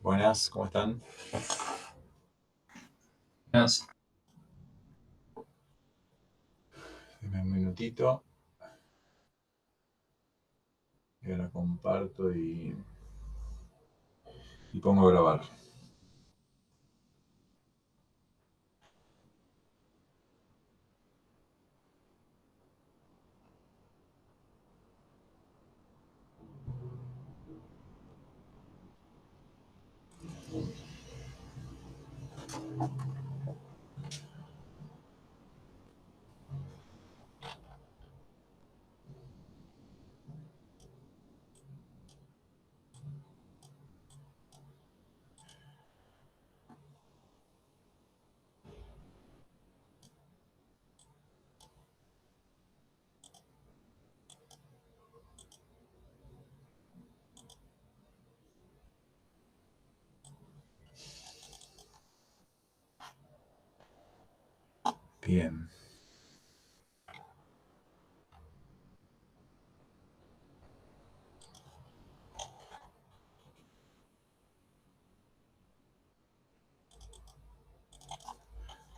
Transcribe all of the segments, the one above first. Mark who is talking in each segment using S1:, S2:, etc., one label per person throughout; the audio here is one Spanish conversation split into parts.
S1: Buenas, ¿cómo están?
S2: Buenas.
S1: Deme un minutito. Y ahora comparto y pongo a grabar. Bien.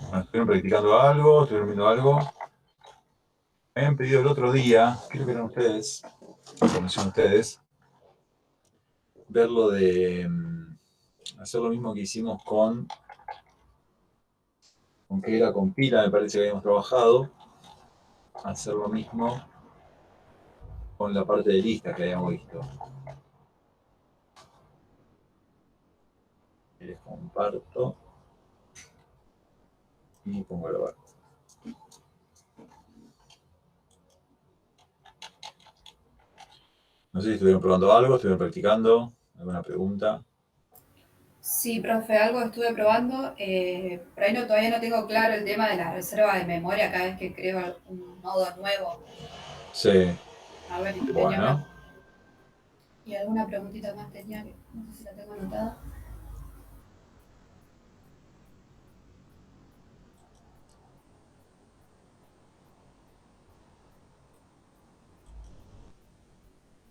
S1: Bueno, ¿estuvieron practicando algo? ¿Estuvieron viendo algo? Me habían pedido el otro día, creo que eran ustedes, conocieron ustedes, ver lo de hacer lo mismo que hicimos con que era con pila, me parece que habíamos trabajado, hacer lo mismo con la parte de listas que habíamos visto. Y les comparto y pongo a grabar. No sé si estuvieron probando algo, estuvieron practicando, alguna pregunta.
S3: Sí, profe, algo estuve probando, pero ahí todavía no tengo claro el tema de la reserva de memoria cada vez que creo un nodo nuevo.
S1: Sí.
S3: A ver,
S1: Bueno.
S3: Y alguna preguntita más tenía que no sé si la tengo anotada.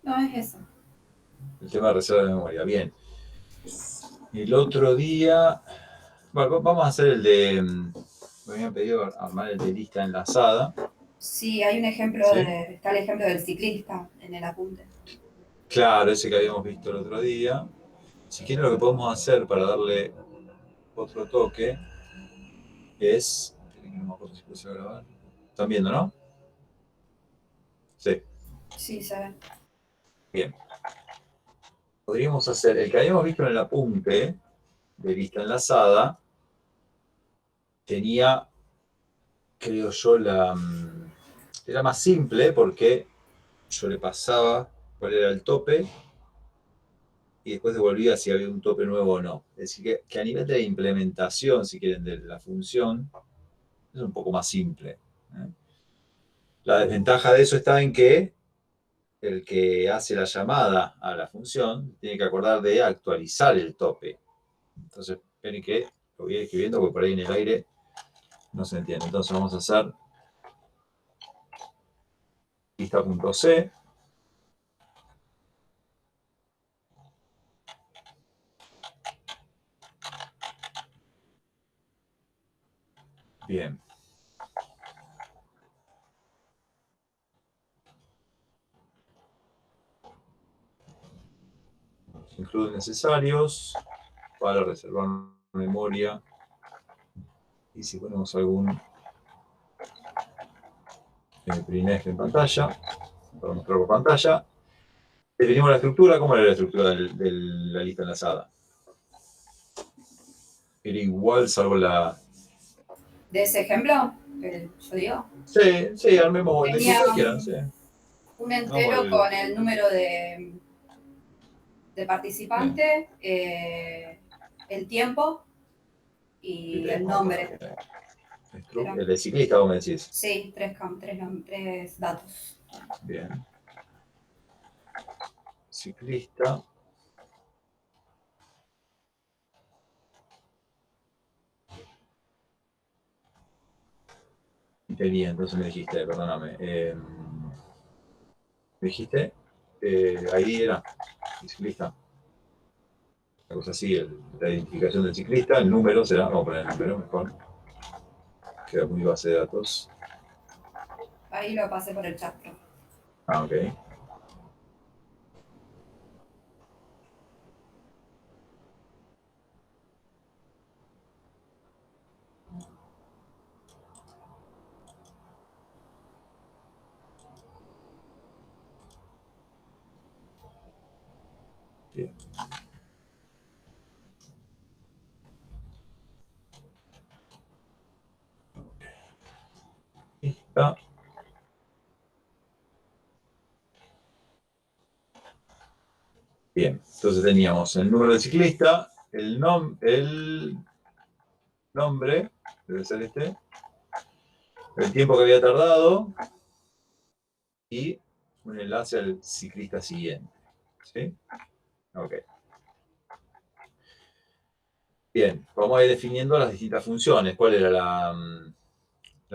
S3: No, es eso.
S1: El tema de reserva de memoria, bien. El otro día, bueno, vamos a hacer el de, me habían pedido armar el de lista enlazada.
S3: Sí, hay un ejemplo
S1: ¿Sí?
S3: está el ejemplo del ciclista en el apunte.
S1: Claro, ese que habíamos visto el otro día. Si quieren, lo que podemos hacer para darle otro toque es, no me acuerdo si puse a grabar. ¿Están viendo, no? Sí.
S3: Sí, se ve.
S1: Bien. Podríamos hacer el que habíamos visto en el apunte de lista enlazada. Tenía, creo yo, era más simple porque yo le pasaba cuál era el tope y después devolvía si había un tope nuevo o no. Es decir, que a nivel de implementación, si quieren, de la función, es un poco más simple. La desventaja de eso está en que el que hace la llamada a la función tiene que acordar de actualizar el tope. Entonces, esperen que lo voy a ir escribiendo porque por ahí en el aire no se entiende. Entonces vamos a hacer lista.c. Bien. Incluye necesarios para reservar memoria. Y si ponemos algún printf en pantalla, para mostrar por pantalla, definimos la estructura. ¿Cómo era la estructura de la lista enlazada? Era igual, salvo la...
S3: ¿De ese ejemplo? Yo digo.
S1: Sí, armemos el que
S3: Tenía
S1: ustedes quieran, sí.
S3: un entero con el número de participante, el tiempo y el nombre.
S1: El de ciclista, vos me decís.
S3: Sí, tres datos.
S1: Bien. Ciclista. Y tenía, entonces me dijiste, perdóname. Me dijiste, ahí era, ciclista. una cosa así, la identificación del ciclista, el número será, vamos a poner el número mejor, queda muy base de datos.
S3: Ahí lo pasé por el chat, profe.
S1: Ah, ok. Bien. Está. Bien, entonces teníamos el número del ciclista, el nombre, debe ser este, el tiempo que había tardado y un enlace al ciclista siguiente. ¿Sí? Ok. Bien, vamos a ir definiendo las distintas funciones. ¿Cuál era la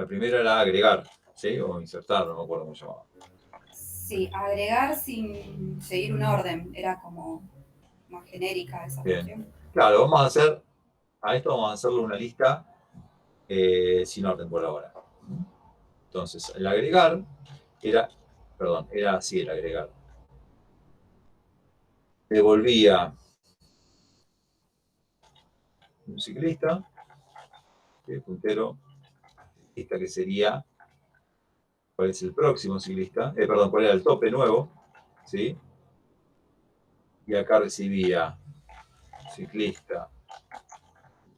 S1: primera? Era agregar, ¿sí? O insertar, no me acuerdo cómo se llamaba.
S3: Sí, agregar sin seguir un orden. Era como más genérica esa
S1: Bien.
S3: función.
S1: Claro, a esto vamos a hacerle una lista sin orden por ahora. Entonces, el agregar era así el agregar. Devolvía un ciclista, el puntero, ciclista que sería, ¿cuál es el próximo ciclista? Perdón, ¿cuál era el tope nuevo? ¿Sí? Y acá recibía ciclista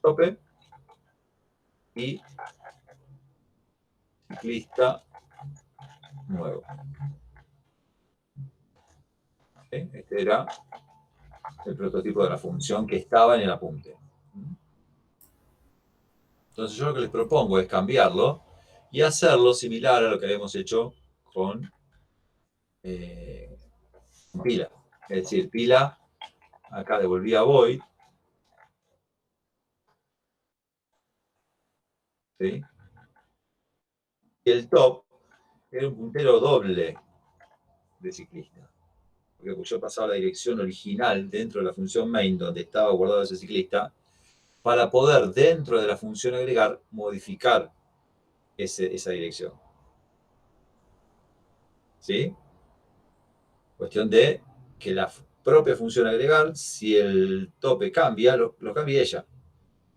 S1: tope y ciclista nuevo. ¿Sí? Este era el prototipo de la función que estaba en el apunte. Entonces yo lo que les propongo es cambiarlo y hacerlo similar a lo que habíamos hecho con pila. Es decir, pila, acá devolvía void, ¿sí? Y el top era un puntero doble de ciclista. Porque yo pasaba la dirección original dentro de la función main donde estaba guardado ese ciclista para poder dentro de la función agregar modificar esa dirección. ¿Sí? Cuestión de que la propia función agregar, si el tope cambia, lo cambie ella.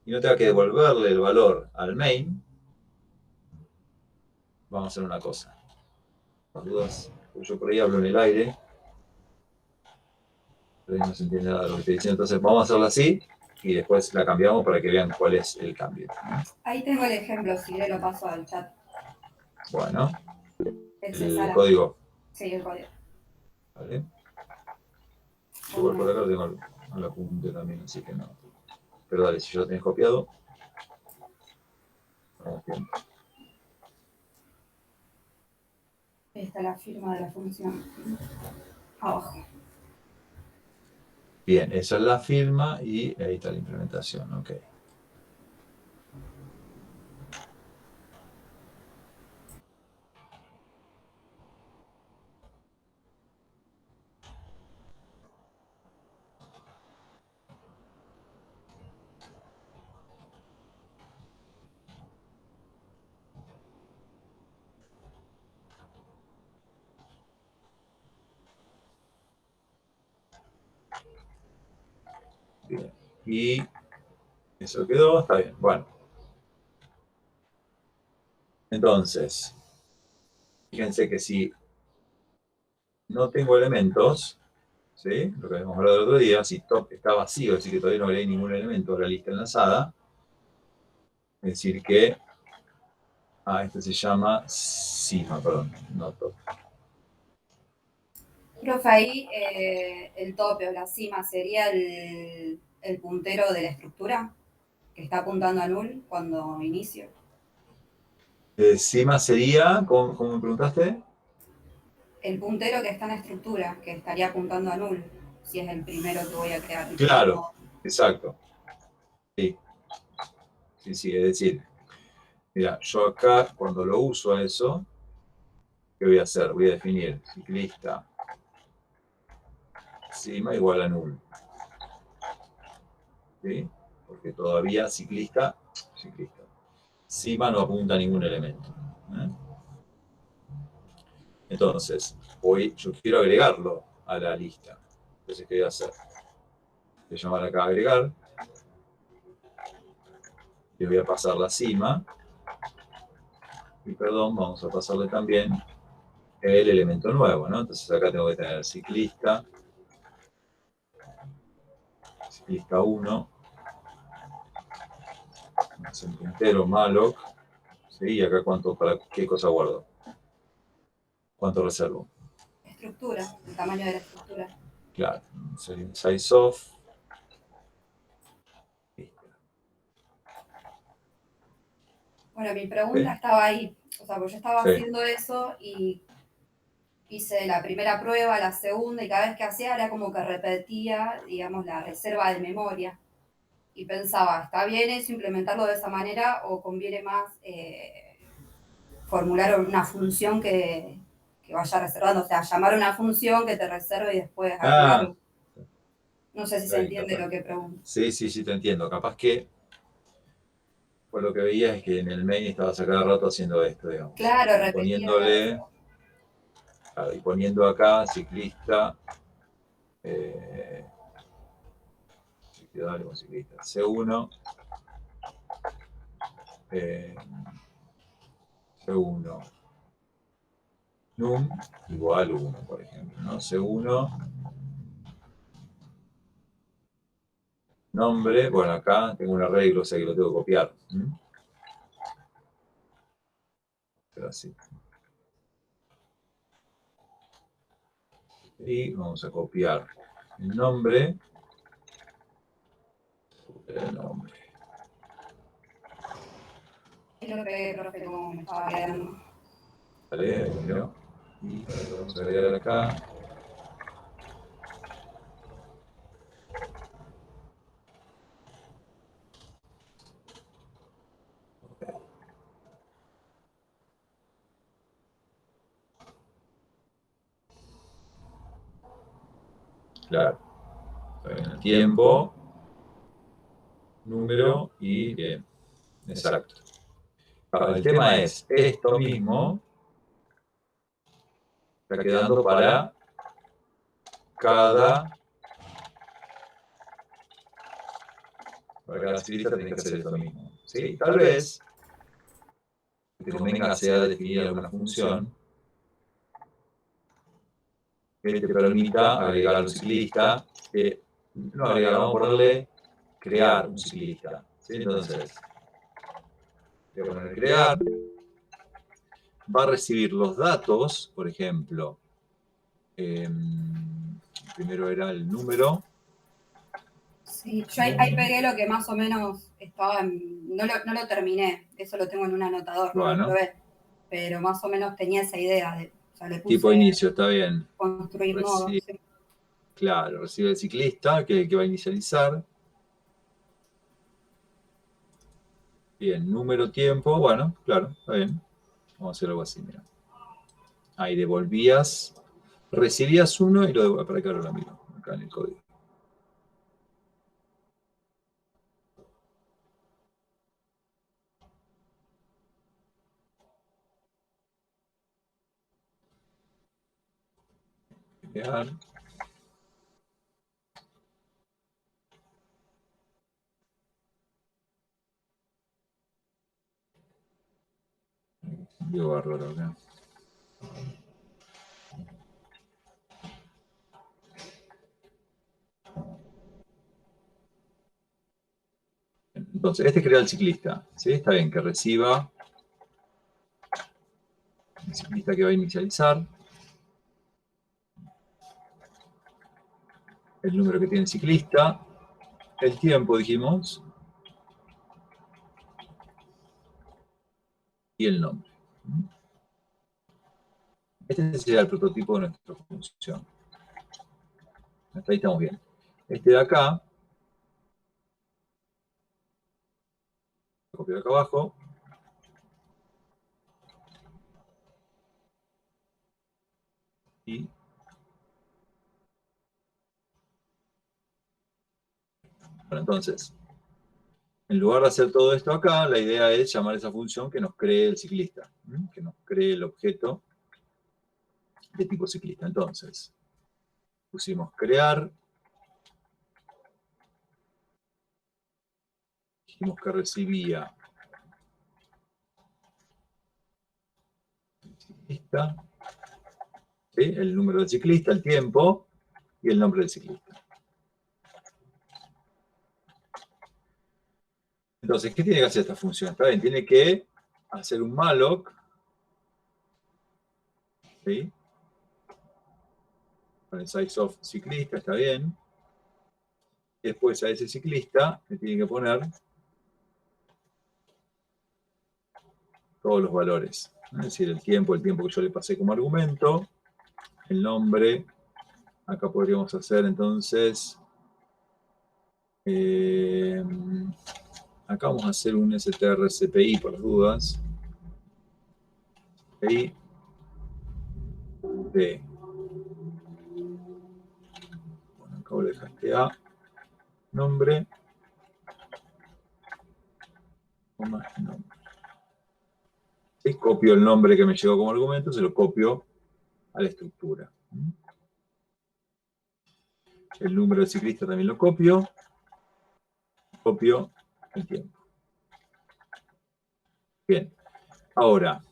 S1: Y no tenga que devolverle el valor al main. Vamos a hacer una cosa. Por dudas, yo por ahí hablo en el aire. Pero ahí no se entiende nada de lo que estoy diciendo. Entonces vamos a hacerlo así y después la cambiamos para que vean cuál es el cambio.
S3: Ahí tengo el ejemplo, si le lo paso al chat.
S1: Bueno,
S3: Ese
S1: el
S3: Sara.
S1: código.
S3: Sí, el código.
S1: ¿Vale? Igual por acá lo tengo al apunte también, así que no. Pero dale, si ya lo tenés copiado. Vamos bien.
S3: Ahí está la firma de la función. Abajo.
S1: Bien, esa es la firma y ahí está la implementación. Ok. Bien. Y eso quedó, está bien. Bueno. Entonces, fíjense que si no tengo elementos, ¿sí? Lo que habíamos hablado el otro día, si top está vacío, es decir, que todavía no agregué ningún elemento a la lista enlazada, es decir que, este se llama cima, perdón, no top.
S3: Profe, ahí el tope o la cima sería el puntero de la estructura que está apuntando a null cuando inicio.
S1: Cima sería, ¿cómo me preguntaste?
S3: El puntero que está en la estructura, que estaría apuntando a null, si es el primero que voy a crear. El primer
S1: Claro,
S3: nodo.
S1: exacto. Sí, sí, sí, es decir, mira, yo acá cuando lo uso a eso, ¿qué voy a hacer? Voy a definir ciclista cima igual a null. ¿sí? Porque todavía ciclista, cima no apunta a ningún elemento. ¿eh? Entonces, yo quiero agregarlo a la lista. Entonces, ¿qué voy a hacer? Voy a llamar acá a agregar. Le voy a pasar la cima. Y perdón, vamos a pasarle también el elemento nuevo, ¿no? Entonces acá tengo que tener ciclista 1, entero, malloc, ¿sí? Y acá para qué cosa guardo, cuánto reservo.
S3: Estructura, el tamaño de la estructura.
S1: Claro, sería size of.
S3: Bueno, mi pregunta estaba ahí. O sea, pues yo estaba
S1: Sí.
S3: haciendo eso y hice la primera prueba, la segunda, y cada vez que hacía era como que repetía, digamos, la reserva de memoria. Y pensaba, ¿está bien eso, implementarlo de esa manera o conviene más formular una función que vaya reservando? O sea, llamar a una función que te reserve y después agregarlo. No sé si se entiende lo que pregunto.
S1: Sí, te entiendo. Capaz que por lo que veía es que en el main estabas a cada rato haciendo esto, digamos.
S3: Claro, repetía.
S1: Poniéndole, claro, y poniendo acá ciclista, ciclista C1, C1, num igual 1, por ejemplo, ¿no? C1, nombre, bueno, acá tengo un arreglo, o sea que lo tengo que copiar. Pero así. Y vamos a copiar el nombre.
S3: Es lo que, profe, como me estaba quedando.
S1: Vale, ¿no? Y vamos a agregar acá. Claro. El tiempo, número y bien. Exacto. Ahora, el tema es, esto mismo está quedando para cada ciclista tiene que hacer esto mismo. ¿Sí? Tal vez te convenga sea definir alguna función que te permita agregar un ciclista, no agregar, vamos a ponerle crear un ciclista. ¿Sí? Entonces, voy a poner crear, va a recibir los datos, por ejemplo, primero era el número.
S3: Sí, yo ahí pegué lo que más o menos estaba no lo terminé, eso lo tengo en un anotador, no lo probé, pero más o menos tenía esa idea de, o sea, le puse
S1: tipo inicio, está bien.
S3: Construir modos. Sí.
S1: Claro, recibe el ciclista que va a inicializar. Bien, número, tiempo, bueno, claro, está bien. Vamos a hacer algo así, mira. Ahí devolvías, recibías uno y lo devolvías, para acá lo miro, acá en el código. Crear. Yo bárbaro acá. Entonces, este crea el ciclista, ¿sí? Está bien, que reciba el ciclista que va a inicializar, el número que tiene el ciclista, el tiempo, dijimos, y el nombre. Este sería el prototipo de nuestra función. Hasta ahí estamos bien. Este de acá, copio de acá abajo, y Bueno, entonces, en lugar de hacer todo esto acá, la idea es llamar a esa función que nos cree el ciclista, que nos cree el objeto de tipo ciclista. Entonces, pusimos crear, dijimos que recibía ciclista, ¿sí? El número del ciclista, el tiempo y el nombre del ciclista. Entonces, ¿qué tiene que hacer esta función? Está bien, tiene que hacer un malloc, ¿sí? Con el size of ciclista, está bien. Y después a ese ciclista le tiene que poner todos los valores. Es decir, el tiempo que yo le pasé como argumento, el nombre. Acá podríamos hacer entonces, acá vamos a hacer un strcpy por las dudas. CPI de, bueno, acá le dejaste a nombre, nombre. ¿Sí? Copio el nombre que me llegó como argumento, se lo copio a la estructura. El número del ciclista también lo copio el tiempo. Bien, ahora,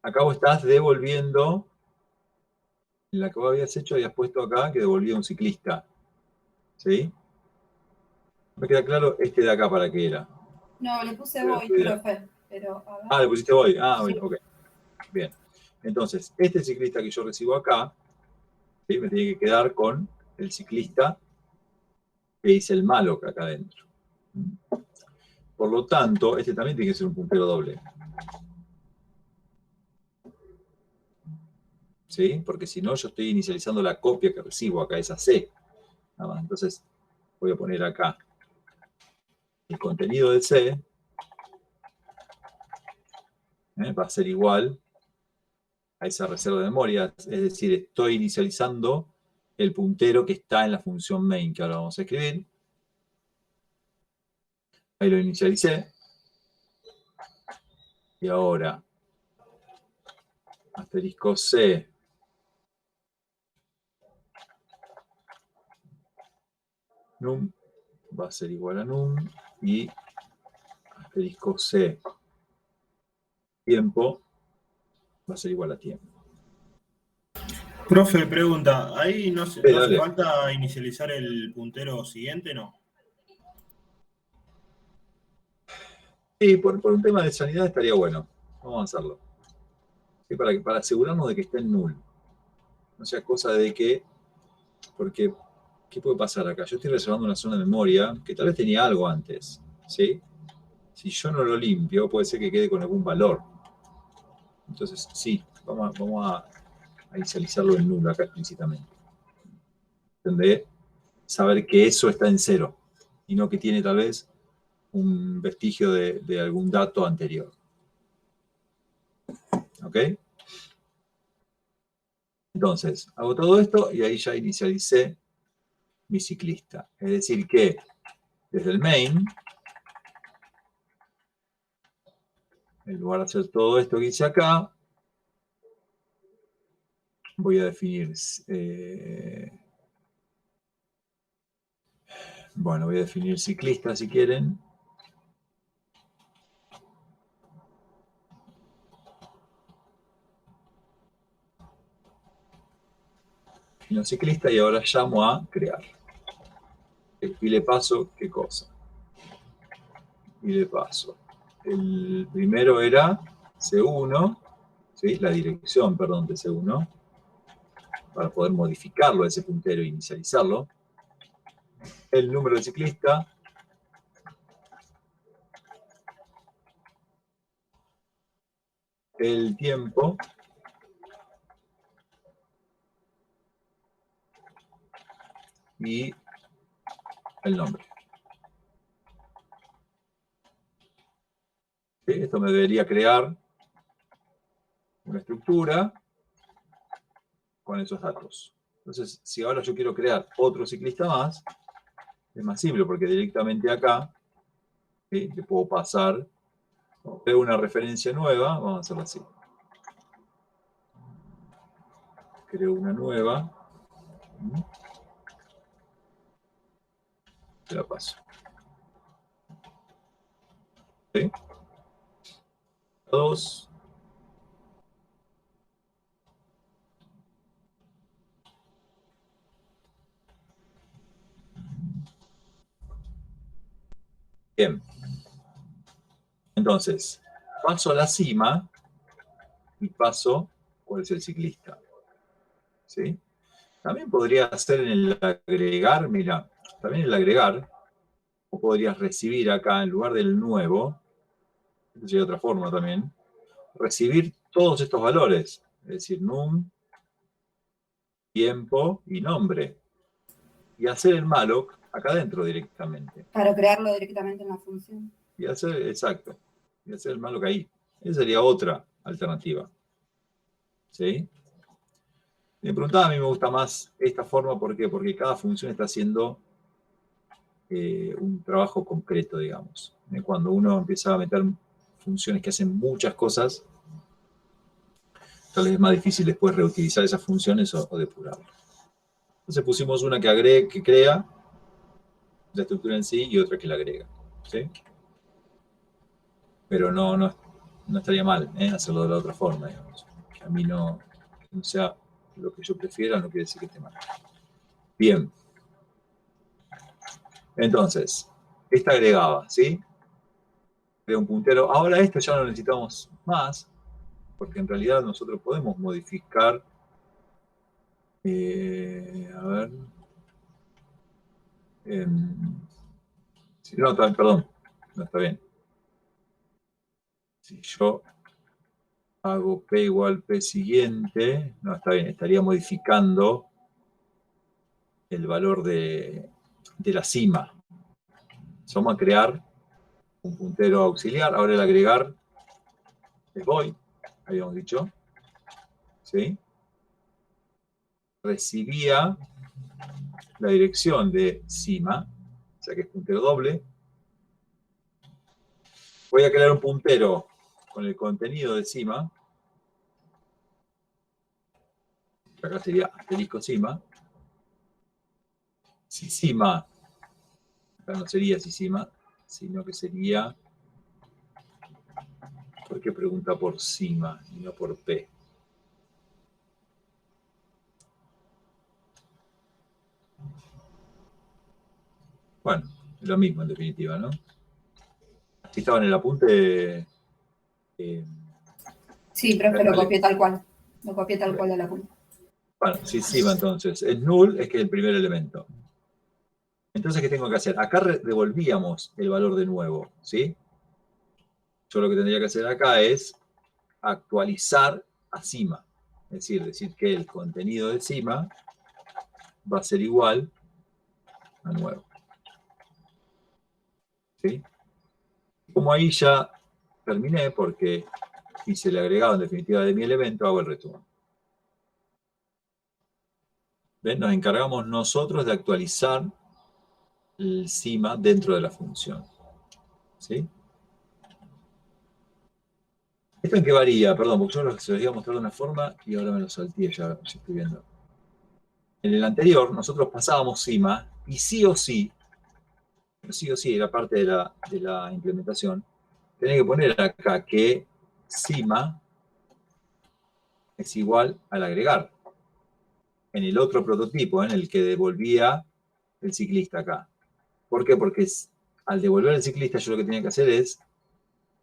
S1: acá vos estás devolviendo, en la que vos habías hecho, habías puesto acá que devolvía un ciclista. ¿Sí? Me queda claro este de acá para qué era.
S3: No, le puse void, profe. Pero, a ver.
S1: Ah, le pusiste void. Ah,
S3: Sí.
S1: bueno, ok. Bien. Entonces, este ciclista que yo recibo acá, ¿sí? Me tiene que quedar con el ciclista que hice el malo acá adentro. Por lo tanto, este también tiene que ser un puntero doble. ¿Sí? Porque si no, yo estoy inicializando la copia que recibo acá, esa C. Nada más. Entonces, voy a poner acá el contenido de C. Va a ser igual a esa reserva de memoria. Es decir, estoy inicializando el puntero que está en la función main, que ahora vamos a escribir. Ahí lo inicialicé. Y ahora, asterisco C, num, va a ser igual a num, y asterisco C, tiempo, va a ser igual a tiempo.
S2: Profe, pregunta, ¿ahí no hace
S1: Dale.
S2: falta inicializar el puntero siguiente, no?
S1: Sí, por un tema de sanidad estaría bueno. Vamos a hacerlo. Sí, para asegurarnos de que esté en null. No sea cosa de que, porque, ¿qué puede pasar acá? Yo estoy reservando una zona de memoria que tal vez tenía algo antes, ¿sí? Si yo no lo limpio, puede ser que quede con algún valor. Entonces, sí, vamos a inicializarlo en null acá explícitamente. ¿Entendés? Saber que eso está en cero y no que tiene tal vez un vestigio de algún dato anterior. ¿Ok? Entonces, hago todo esto y ahí ya inicialicé mi ciclista. Es decir que desde el main, en lugar de hacer todo esto que hice acá, voy a definir, bueno, voy a definir ciclista si quieren. Defino ciclista y ahora llamo a crear. Y le paso, ¿qué cosa? Y le paso. El primero era C1, ¿sí? La dirección, perdón, de C1, para poder modificarlo a ese puntero e inicializarlo. El número de ciclista. El tiempo. Y el nombre. ¿Sí? Esto me debería crear una estructura con esos datos. Entonces, si ahora yo quiero crear otro ciclista más, es más simple porque directamente acá, ¿sí?, le puedo pasar, creo una referencia nueva, vamos a hacerlo así. Creo una nueva. Te la paso. ¿Sí? 2. Bien. Entonces, paso a la cima y paso cuál es el ciclista. ¿Sí? También podría hacer en el agregar, mira, también en el agregar, o podrías recibir acá, en lugar del nuevo, esta sería otra forma también, recibir todos estos valores, es decir, num, tiempo y nombre, y hacer el malloc acá adentro directamente.
S3: Para crearlo directamente en la función.
S1: Y hacer, exacto, y hacer el malloc ahí. Esa sería otra alternativa. ¿Sí? Me preguntaba, a mí me gusta más esta forma, ¿por qué? Porque cada función está haciendo un trabajo concreto, digamos. Cuando uno empieza a meter funciones que hacen muchas cosas, tal vez es más difícil después reutilizar esas funciones o depurarlas. Entonces pusimos una que agrega, que crea la estructura en sí y otra que la agrega. ¿Sí? Pero no estaría mal hacerlo de la otra forma, digamos. Que a mí no sea lo que yo prefiera, no quiere decir que esté mal. Bien. Entonces, esta agregaba, ¿sí? Crea un puntero. Ahora esto ya no lo necesitamos más, porque en realidad nosotros podemos modificar. A ver. No, perdón, no está bien. Si yo hago P igual P siguiente, no está bien, estaría modificando el valor de la cima. Vamos a crear un puntero auxiliar. Ahora el agregar es void, habíamos dicho. ¿Sí? Recibía la dirección de cima, o sea que es puntero doble. Voy a crear un puntero con el contenido de cima. Acá sería asterisco cima. Si cima, acá no sería si cima, sino que sería, ¿por qué pregunta por cima y no por P? Bueno, es lo mismo en definitiva, ¿no? Así estaba en el apunte.
S3: Sí, pero es que lo copié tal cual. Lo copié tal cual de la punta.
S1: Bueno, si cima entonces. El null es que es el primer elemento. Entonces, ¿qué tengo que hacer? Acá devolvíamos el valor de nuevo, ¿sí? Yo lo que tendría que hacer acá es actualizar a cima. Es decir que el contenido de cima va a ser igual a nuevo. ¿Sí? Como ahí ya terminé, porque hice el agregado en definitiva de mi elemento, hago el return. ¿Ven? Nos encargamos nosotros de actualizar el cima dentro de la función. ¿Sí? ¿Esto en qué varía? Perdón, porque yo se los iba a mostrar de una forma y ahora me lo salté, ya estoy viendo. En el anterior, nosotros pasábamos cima y sí o sí, era parte de la implementación, tenés que poner acá que cima es igual al agregar. En el otro prototipo, en el que devolvía el ciclista acá. ¿Por qué? Porque al devolver el ciclista yo lo que tenía que hacer es,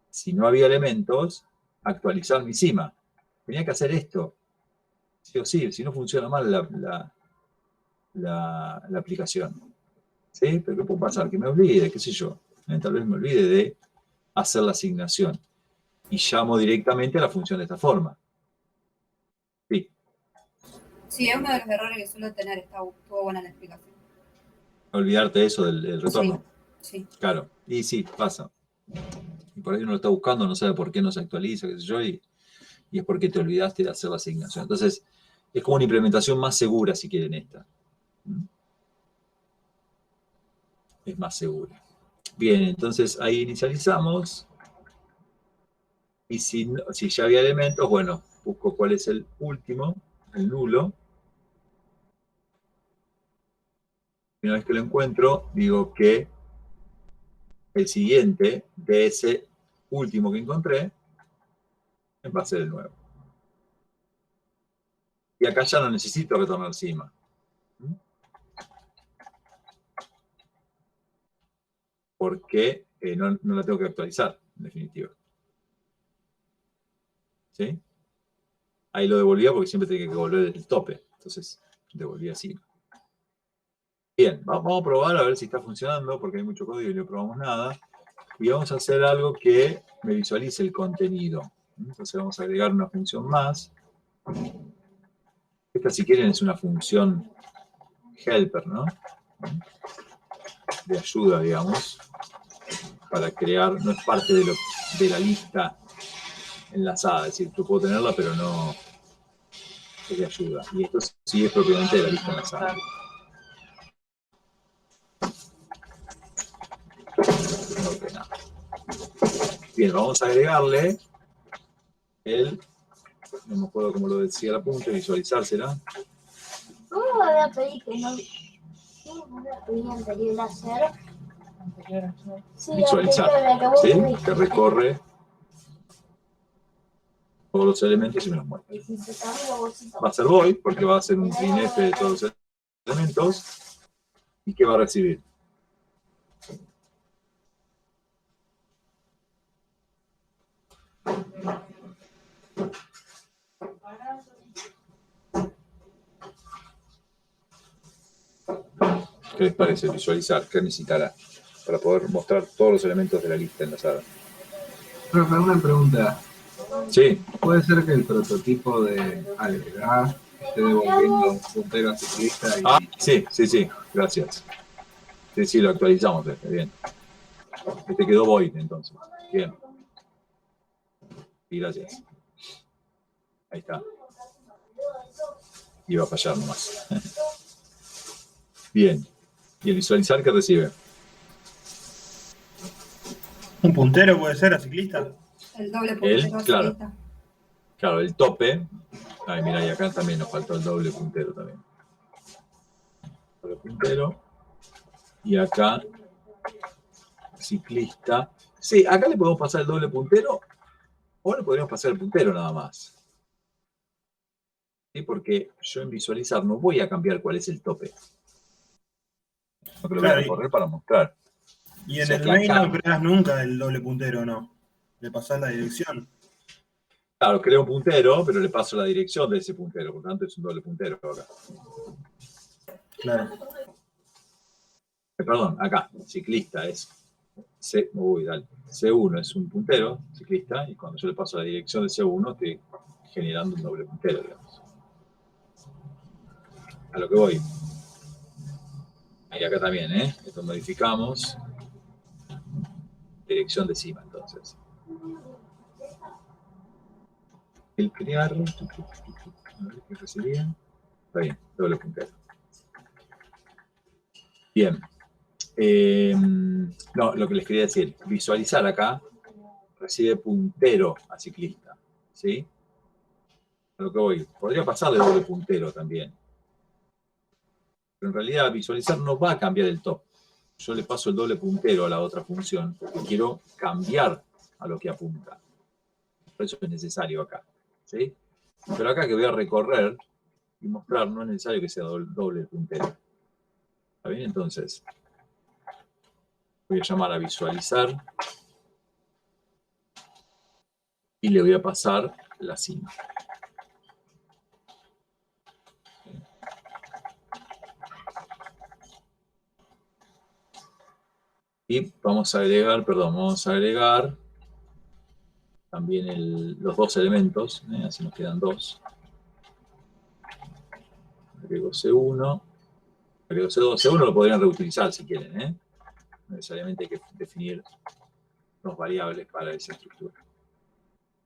S1: si no había elementos, actualizar mi cima. Tenía que hacer esto, sí o sí, si no funciona mal la aplicación. ¿Sí? Pero ¿qué puede pasar? Que me olvide, qué sé yo. Tal vez me olvide de hacer la asignación. Y llamo directamente a la función de esta forma. Sí.
S3: Sí, es uno de los errores que suelo tener. Estuvo buena la explicación.
S1: Olvidarte de eso del retorno.
S3: Sí.
S1: Claro. Y sí, pasa. Y por ahí uno lo está buscando, no sabe por qué no se actualiza, qué sé yo, y es porque te olvidaste de hacer la asignación. Entonces, es como una implementación más segura, si quieren, esta. es más segura. Bien, entonces ahí inicializamos. Y si ya había elementos, bueno, busco cuál es el último, el nulo. Y una vez que lo encuentro, digo que el siguiente de ese último que encontré va a ser el nuevo. Y acá ya no necesito retornar cima. Porque no la tengo que actualizar, en definitiva. ¿Sí? Ahí lo devolvía porque siempre tenía que devolver el tope. Entonces, devolvía cima. Bien, vamos a probar a ver si está funcionando, porque hay mucho código y no probamos nada. Y vamos a hacer algo que me visualice el contenido. Entonces vamos a agregar una función más. Esta, si quieren, es una función helper, ¿no? De ayuda, digamos, para crear, no es parte de la lista enlazada, es decir, yo puedo tenerla, pero no es de ayuda. Y esto sí es propiamente de la lista enlazada. Okay, no. Bien, vamos a agregarle no me acuerdo cómo lo decía la punta, visualizársela.
S4: ¿Cómo me había pedido que no? ¿Cómo me había pedido anterior a hacer? Sí,
S1: visualizar, ¿sí? Que recorre todos los elementos y me los muestra. Va a ser void, porque va a ser un printf de todos los elementos. ¿Y qué va a recibir? ¿Qué les parece? Visualizar, ¿qué necesitará? Para poder mostrar todos los elementos de la lista enlazada.
S5: Profe, una pregunta.
S1: Sí.
S5: ¿Puede ser que el prototipo de agregar esté devolviendo un puntero a ciclista?
S1: Sí. Gracias. Sí, lo actualizamos. Bien. Este quedó void, entonces. Bien. Y gracias. Ahí está. Iba a fallar nomás. Bien. ¿Y el visualizar qué recibe?
S2: ¿Un puntero puede ser a ciclista?
S3: El doble puntero a
S1: Claro.
S3: ciclista.
S1: Claro, el tope. Ay, mira, y acá también nos faltó el doble puntero también. Doble puntero. Y acá, ciclista. Sí, acá le podemos pasar el doble puntero o le podríamos pasar el puntero nada más. ¿Sí? Porque yo en visualizar no voy a cambiar cuál es el tope. Lo que lo voy a recorrer para mostrar.
S2: Y en el main no creas nunca el doble puntero, ¿no? Le pasás la dirección.
S1: Claro, creo un puntero, pero le paso la dirección de ese puntero, por lo tanto es un doble puntero acá.
S2: Claro.
S1: Perdón, acá, ciclista es C1 es un puntero, ciclista, y cuando yo le paso la dirección de C1 estoy generando un doble puntero, digamos. A lo que voy. Y acá también, esto modificamos. Dirección de cima, entonces. El crear. A ver qué recibía. Está bien, doble puntero. Bien. No, lo que les quería decir, visualizar acá recibe puntero a ciclista, ¿sí? A lo que voy, podría pasarle doble puntero también. Pero en realidad visualizar no va a cambiar el top. Yo le paso el doble puntero a la otra función porque quiero cambiar a lo que apunta. Por eso es necesario acá, ¿sí? Pero acá que voy a recorrer y mostrar, no es necesario que sea doble puntero. ¿Está bien? Entonces, voy a llamar a visualizar y le voy a pasar la cima. Y vamos a agregar también los dos elementos, así nos quedan dos. Agrego C1, agrego C2. C1 lo podrían reutilizar si quieren, No necesariamente hay que definir dos variables para esa estructura.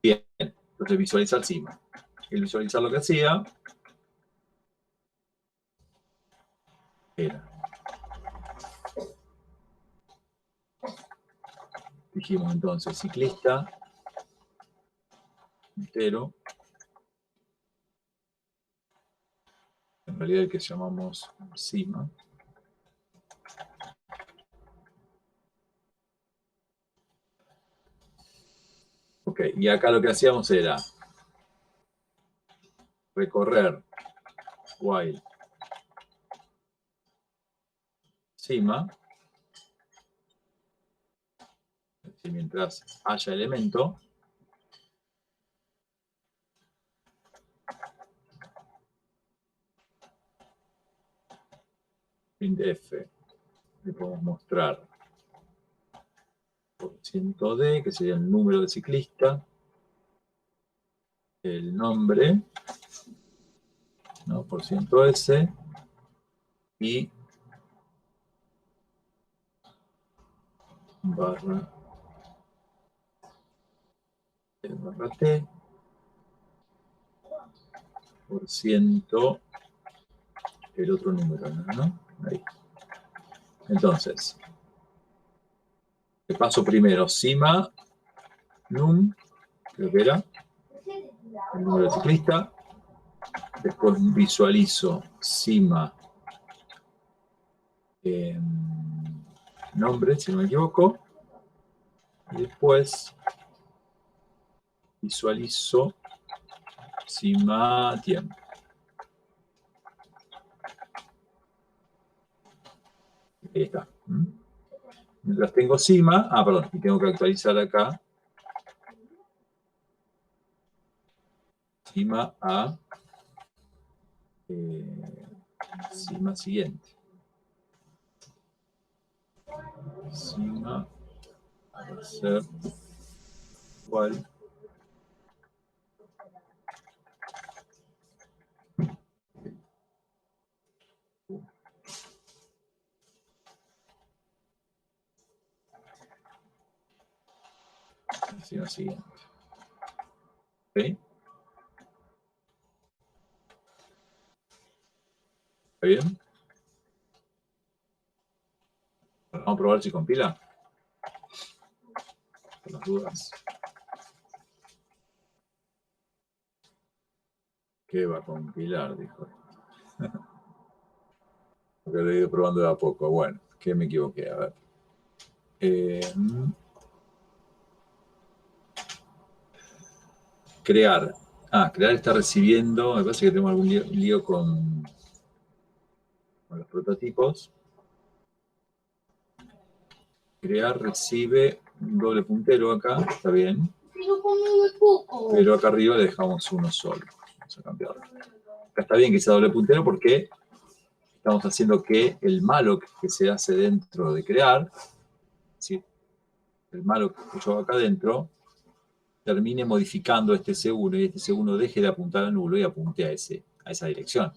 S1: Bien, entonces visualizar cima. El visualizar lo que hacía era Dijimos entonces ciclista, puntero, en realidad el que llamamos cima. Ok, y acá lo que hacíamos era recorrer while cima, y mientras haya elemento, printf, le podemos mostrar %d, que sería el número de ciclista, el nombre, ¿no? %s, y barra t, por ciento, el otro número, ¿no? Ahí. Entonces, te paso primero cima, num, creo que era, el número de ciclista. Después visualizo cima, nombre, si no me equivoco. Y después visualizo cima, tiempo. Ahí está. Mientras tengo cima, perdón, y tengo que actualizar acá. Cima a cima siguiente. Cima va a ser igual. Cima siguiente. ¿Ok? ¿Está bien? Vamos a probar si compila. Por las dudas. ¿Qué va a compilar? Dijo. Porque lo he ido probando de a poco. Bueno, que me equivoqué. A ver. Crear. Crear está recibiendo. Me parece que tenemos algún lío con los prototipos. Crear recibe un doble puntero acá. Está bien. Pero acá arriba le dejamos uno solo. Vamos a cambiarlo. Acá está bien que sea doble puntero porque estamos haciendo que el malloc que se hace dentro de crear, ¿sí? El malloc que yo hago acá adentro, termine modificando este C1 y este C1 deje de apuntar a nulo y apunte a esa dirección.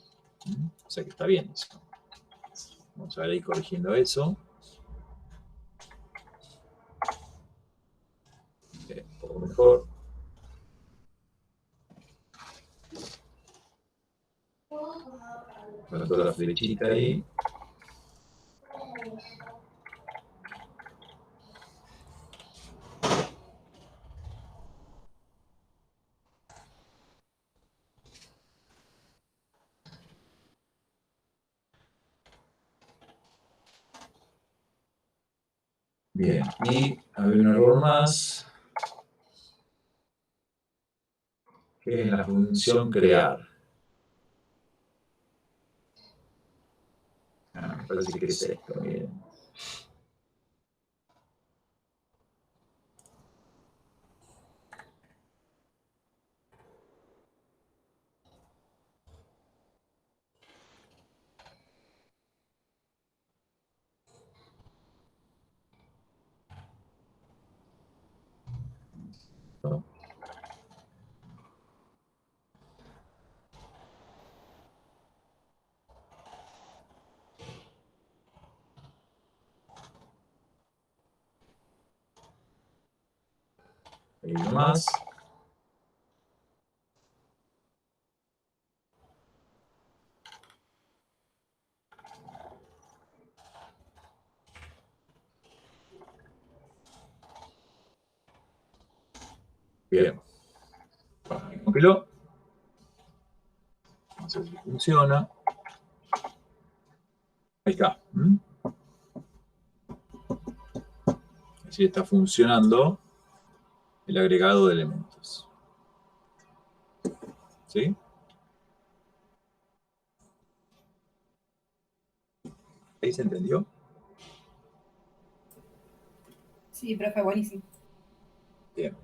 S1: O sea que está bien eso. Vamos a ir corrigiendo eso. Un poco mejor. Con toda la flechita ahí. Bien, y había un error más, que es la función crear. Me parece que es esto, miren. ¿No? Ahí nomás. compiló. Vamos a ver si funciona. Ahí está. Así está funcionando el agregado de elementos. ¿Sí? ¿Ahí se entendió?
S3: Sí, profe, buenísimo.
S1: Bien.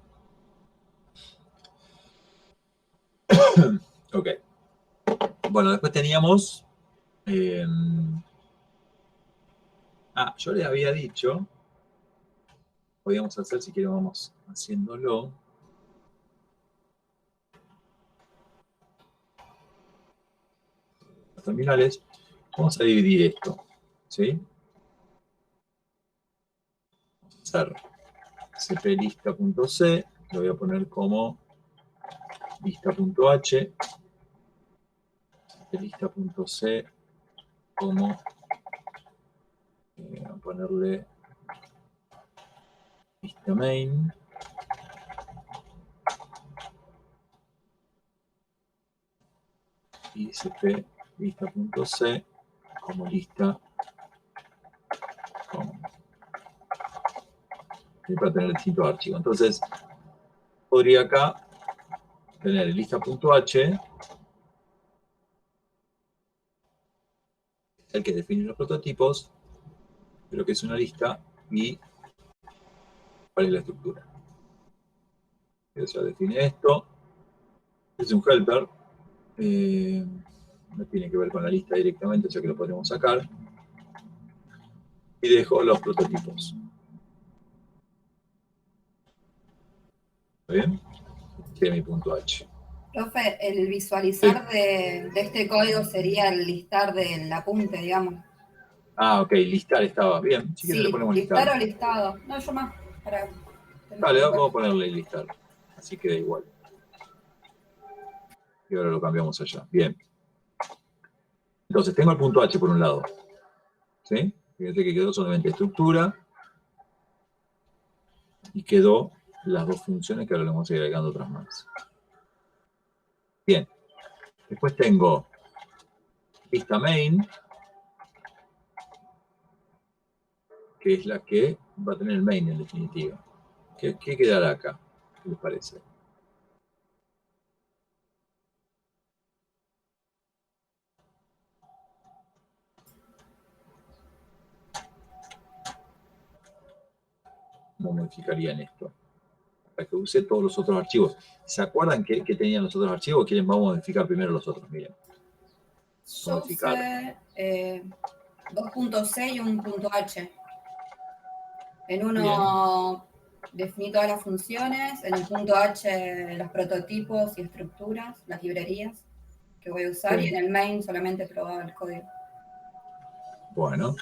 S1: Ok. Bueno, después teníamos... yo le había dicho... Podíamos hacer, si quieren, vamos haciéndolo. Los terminales. Vamos a dividir esto. ¿Sí? Vamos a hacer cplista.c. Lo voy a poner como lista.h. Lista.c como... a ponerle lista main. Y cp lista.c como lista com. Para tener distintos archivos. Entonces, podría acá tener lista.h, el que define los prototipos, pero que es una lista, y cuál es la estructura. Entonces, ya define esto. Es un helper. No tiene que ver con la lista directamente, o sea que lo podemos sacar. Y dejo los prototipos. ¿Está bien? Este es mi punto H.
S3: Profe, el visualizar de este código sería el listar del apunte, digamos.
S1: Ah, ok, listar estaba bien. Si quieren le
S3: Sí,
S1: ponemos
S3: listar
S1: listar.
S3: o listado. No, yo más. Para
S1: Vale, vamos a ponerle listar. Así queda igual. Y ahora lo cambiamos allá. Bien. Entonces, tengo el punto H por un lado. ¿Sí? Fíjense que quedó solamente estructura. Y quedó las dos funciones que ahora le vamos a ir agregando otras más. Bien. Después tengo lista main, que es la que va a tener el main en definitiva. ¿Qué quedará acá? ¿Qué les parece? ¿Cómo modificarían esto? Para que use todos los otros archivos. ¿Se acuerdan que tenían los otros archivos? ¿Quieren? Vamos a modificar primero los otros. Miren.
S3: Yo usé 2.c y un punto H. En uno definí todas las funciones, en el punto H los prototipos y estructuras, las librerías que voy a usar,
S1: Sí.
S3: y en el main solamente probaba el código.
S1: Bueno.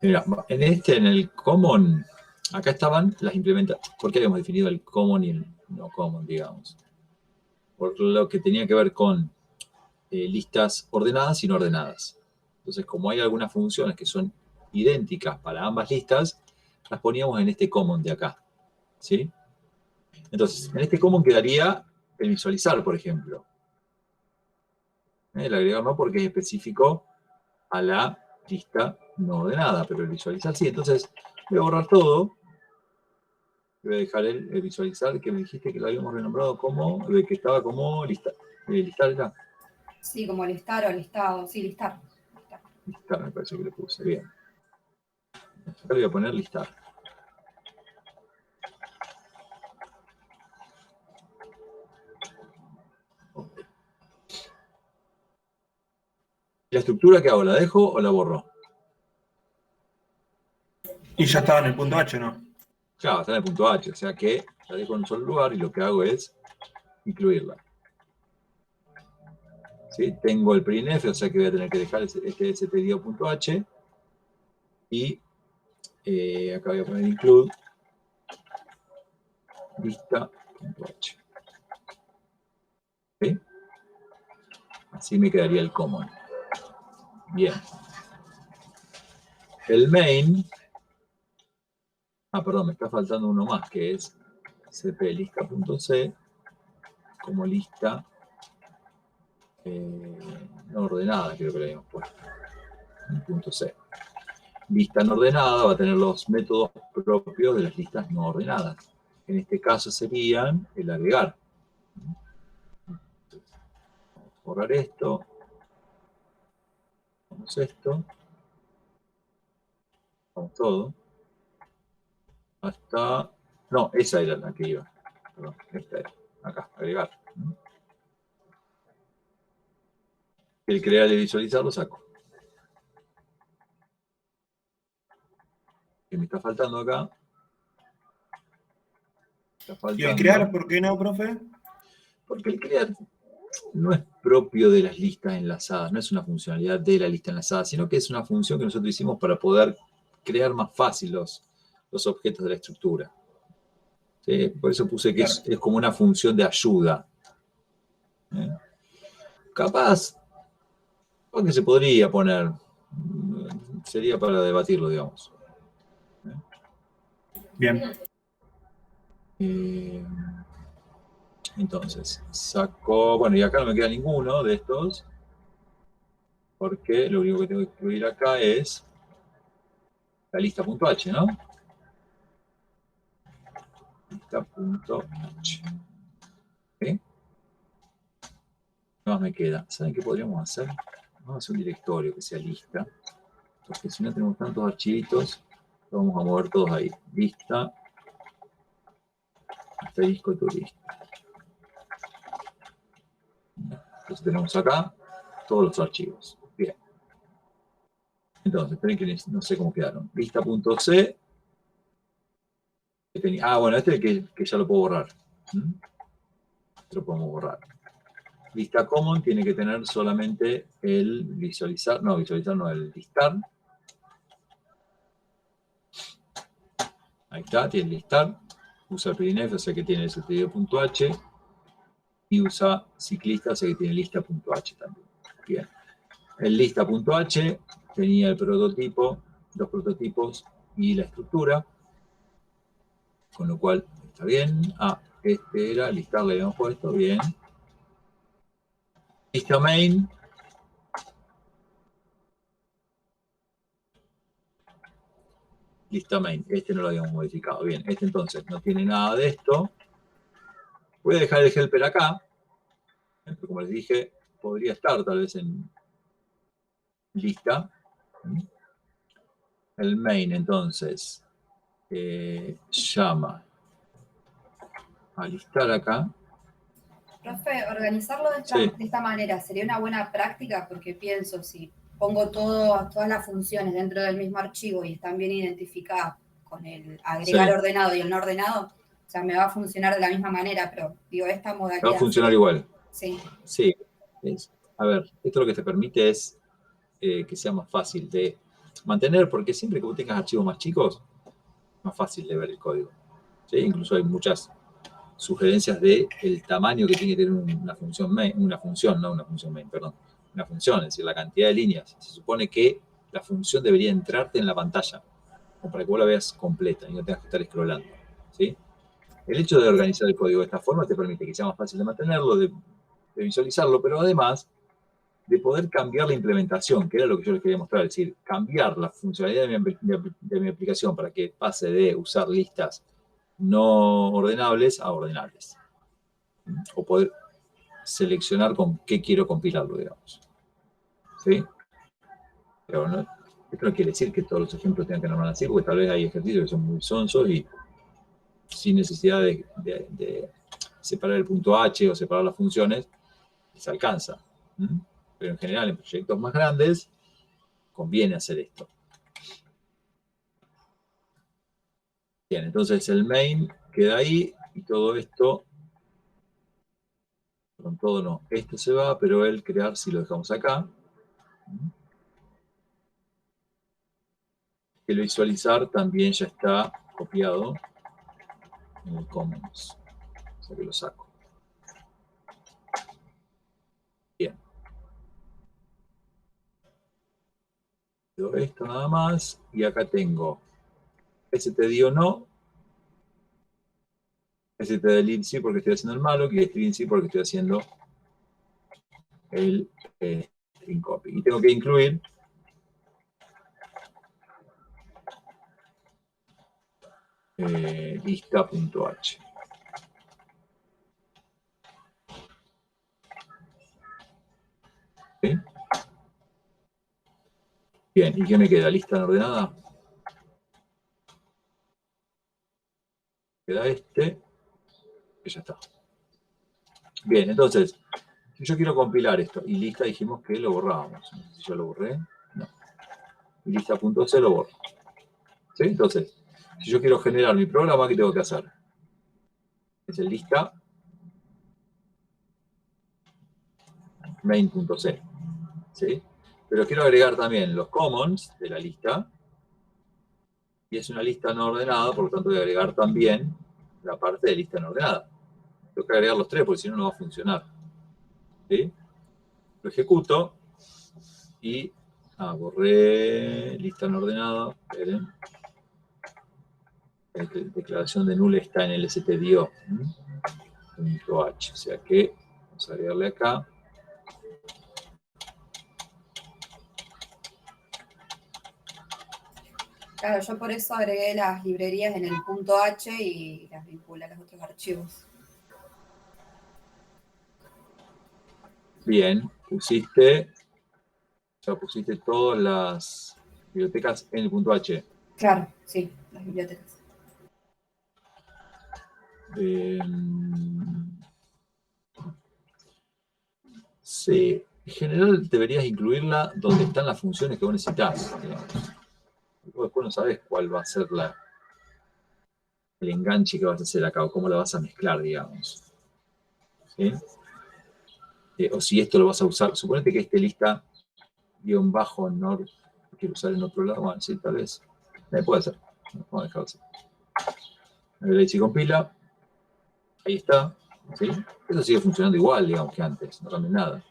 S1: Mira, en el common, acá estaban las implementaciones. ¿Por qué habíamos definido el common y el no common, digamos? Por lo que tenía que ver con listas ordenadas y no ordenadas. Entonces, como hay algunas funciones que son idénticas para ambas listas, las poníamos en este common de acá. ¿Sí? Entonces, en este common quedaría el visualizar, por ejemplo. El agregar no, porque es específico a la lista no ordenada, pero el visualizar sí. Entonces, voy a borrar todo. Voy a dejar el visualizar, que me dijiste que lo habíamos renombrado como, que estaba como listar acá.
S3: Sí, como listar o listado. Sí, listar.
S1: Listar, me parece que le puse. Bien. Acá le voy a poner listar. Okay. ¿La estructura qué hago? ¿La dejo o la borro?
S2: Y ya estaba en el punto H, ¿no?
S1: Claro, está en el punto H, o sea que la dejo en un solo lugar y lo que hago es incluirla. ¿Sí? Tengo el printf, o sea que voy a tener que dejar este stdio.h y acá voy a poner include lista.h. ¿Sí? Así me quedaría el common. Bien. El main, perdón, me está faltando uno más, que es cplista.c como lista no ordenada, creo que le habíamos puesto. En punto C. Lista no ordenada va a tener los métodos propios de las listas no ordenadas. En este caso serían el agregar. Entonces, vamos a borrar esto. Vamos esto. Vamos todo. Hasta... No, esa era la que iba. Perdón, esta era. Acá, agregar. El crear y visualizar lo saco. ¿Qué me está faltando acá? Está
S2: ¿Y el
S1: faltando...
S2: crear, por qué no, profe?
S1: Porque el crear no es propio de las listas enlazadas, no es una funcionalidad de la lista enlazada, sino que es una función que nosotros hicimos para poder crear más fácil los objetos de la estructura. ¿Sí? Por eso puse que es como una función de ayuda. Capaz, porque se podría poner, sería para debatirlo, digamos.
S2: Bien.
S1: Entonces, saco, bueno, y acá no me queda ninguno de estos, porque lo único que tengo que incluir acá es la lista.h, ¿no? Lista.h. ¿Okay? ¿Qué más me queda? ¿Saben qué podríamos hacer? Vamos a hacer un directorio que sea lista, porque si no tenemos tantos archivitos, lo vamos a mover todos ahí. Lista, asterisco tu lista. Entonces tenemos acá todos los archivos. Bien. Entonces, esperen que no sé cómo quedaron. Lista.c. Bueno, este es el que ya lo puedo borrar. Este lo podemos borrar. Lista common tiene que tener solamente el visualizar no, el listar. Ahí está, tiene el listar. Usa el PDNF, o sea que tiene el sucedido.h. Y usa ciclista, o sea que tiene lista.h también. Bien. El lista.h tenía el prototipo, los prototipos y la estructura. Con lo cual, está bien. Este era, listar le habíamos puesto, bien. Lista main. Lista main. Este no lo habíamos modificado. Bien, este entonces no tiene nada de esto. Voy a dejar el helper acá. Pero como les dije, podría estar tal vez en lista. El main entonces llama a listar acá.
S3: Profe, organizarlo
S1: Sí.
S3: de esta manera sería una buena práctica porque pienso, si pongo todas las funciones dentro del mismo archivo y están bien identificadas con el agregar
S1: Sí.
S3: ordenado y el no ordenado, o sea, me va a funcionar de la misma manera, pero digo, esta modalidad...
S1: Va a funcionar igual.
S3: Sí.
S1: Sí. A ver, esto lo que te permite es que sea más fácil de mantener, porque siempre que vos tengas archivos más chicos, es más fácil de ver el código. ¿Sí? Incluso hay muchas sugerencias de el tamaño que tiene que tener una función main, una función, es decir, la cantidad de líneas. Se supone que la función debería entrarte en la pantalla, como para que vos la veas completa y no tengas que estar scrollando. ¿Sí? El hecho de organizar el código de esta forma te permite que sea más fácil de mantenerlo, de visualizarlo, pero además de poder cambiar la implementación, que era lo que yo les quería mostrar, es decir, cambiar la funcionalidad de mi aplicación para que pase de usar listas no ordenables a ordenables. O poder seleccionar con qué quiero compilarlo, digamos. ¿Sí? Pero no, esto no quiere decir que todos los ejemplos tengan que normar así, porque tal vez hay ejercicios que son muy sonsos y sin necesidad de separar el punto H o separar las funciones, se alcanza. Pero en general, en proyectos más grandes, conviene hacer esto. Bien, entonces el main queda ahí y todo esto, con todo no, esto se va, pero el crear si lo dejamos acá. El visualizar también ya está copiado en el Commons, o sea que lo saco. Bien. Quedó esto nada más y acá tengo stdio no, Este del int sí porque estoy haciendo el malloc y string sí porque estoy haciendo el string copy. Y tengo que incluir lista.h. ¿Sí? Bien, ¿y qué me queda? ¿Lista no ordenada? Queda este, que ya está. Bien, entonces, si yo quiero compilar esto, y lista dijimos que lo borrábamos. No sé si yo lo borré. No. Y lista.c lo borro. ¿Sí? Entonces, si yo quiero generar mi programa, ¿qué tengo que hacer? Es el lista main.c. ¿Sí? Pero quiero agregar también los commons de la lista. Y es una lista no ordenada, por lo tanto voy a agregar también la parte de lista no ordenada. Tengo que agregar los tres, porque si no, no va a funcionar. ¿Sí? Lo ejecuto y borré lista no ordenada. Esperen. La declaración de null está en el stdio. .h. O sea que vamos a agregarle acá.
S3: Claro, yo por eso agregué las librerías en el punto H y las vinculé a los otros archivos.
S1: Bien, pusiste todas las bibliotecas en el punto H.
S3: Claro, sí, las bibliotecas.
S1: Sí, en general deberías incluirla donde están las funciones que vos necesitas. Vos después no sabes cuál va a ser el enganche que vas a hacer acá o cómo la vas a mezclar, digamos. ¿Sí? O si esto lo vas a usar, suponete que este lista _nord lo quiero usar en otro lado, bueno, sí, tal vez. Puede ser. Vamos a dejarlo así. A ver, ahí si compila. Ahí está. ¿Sí? Eso sigue funcionando igual, digamos, que antes. No cambia nada.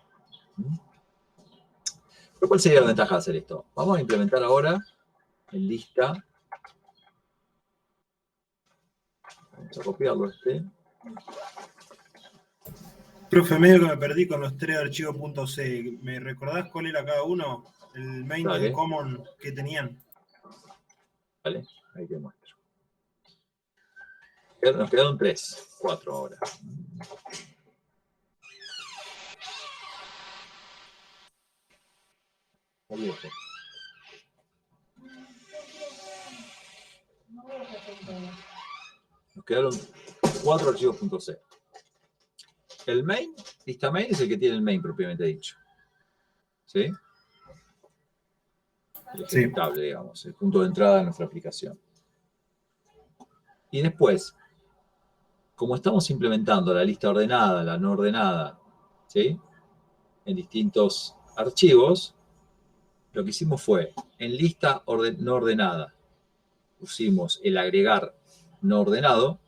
S1: Pero ¿cuál sería la ventaja de hacer esto? Vamos a implementar ahora en lista. Vamos a copiarlo este.
S2: Profe, medio que me perdí con los tres archivos .c. ¿Me recordás cuál era cada uno? El main y el common que tenían.
S1: Vale, ahí te muestro. Nos quedaron 4 ahora. Nos quedaron 4 archivos .c. El main, lista main, es el que tiene el main propiamente dicho. ¿Sí? El ejecutable, digamos, el punto de entrada de nuestra aplicación. Y después, como estamos implementando la lista ordenada, la no ordenada, ¿sí? En distintos archivos, lo que hicimos fue, en lista no ordenada, pusimos el agregar no ordenado,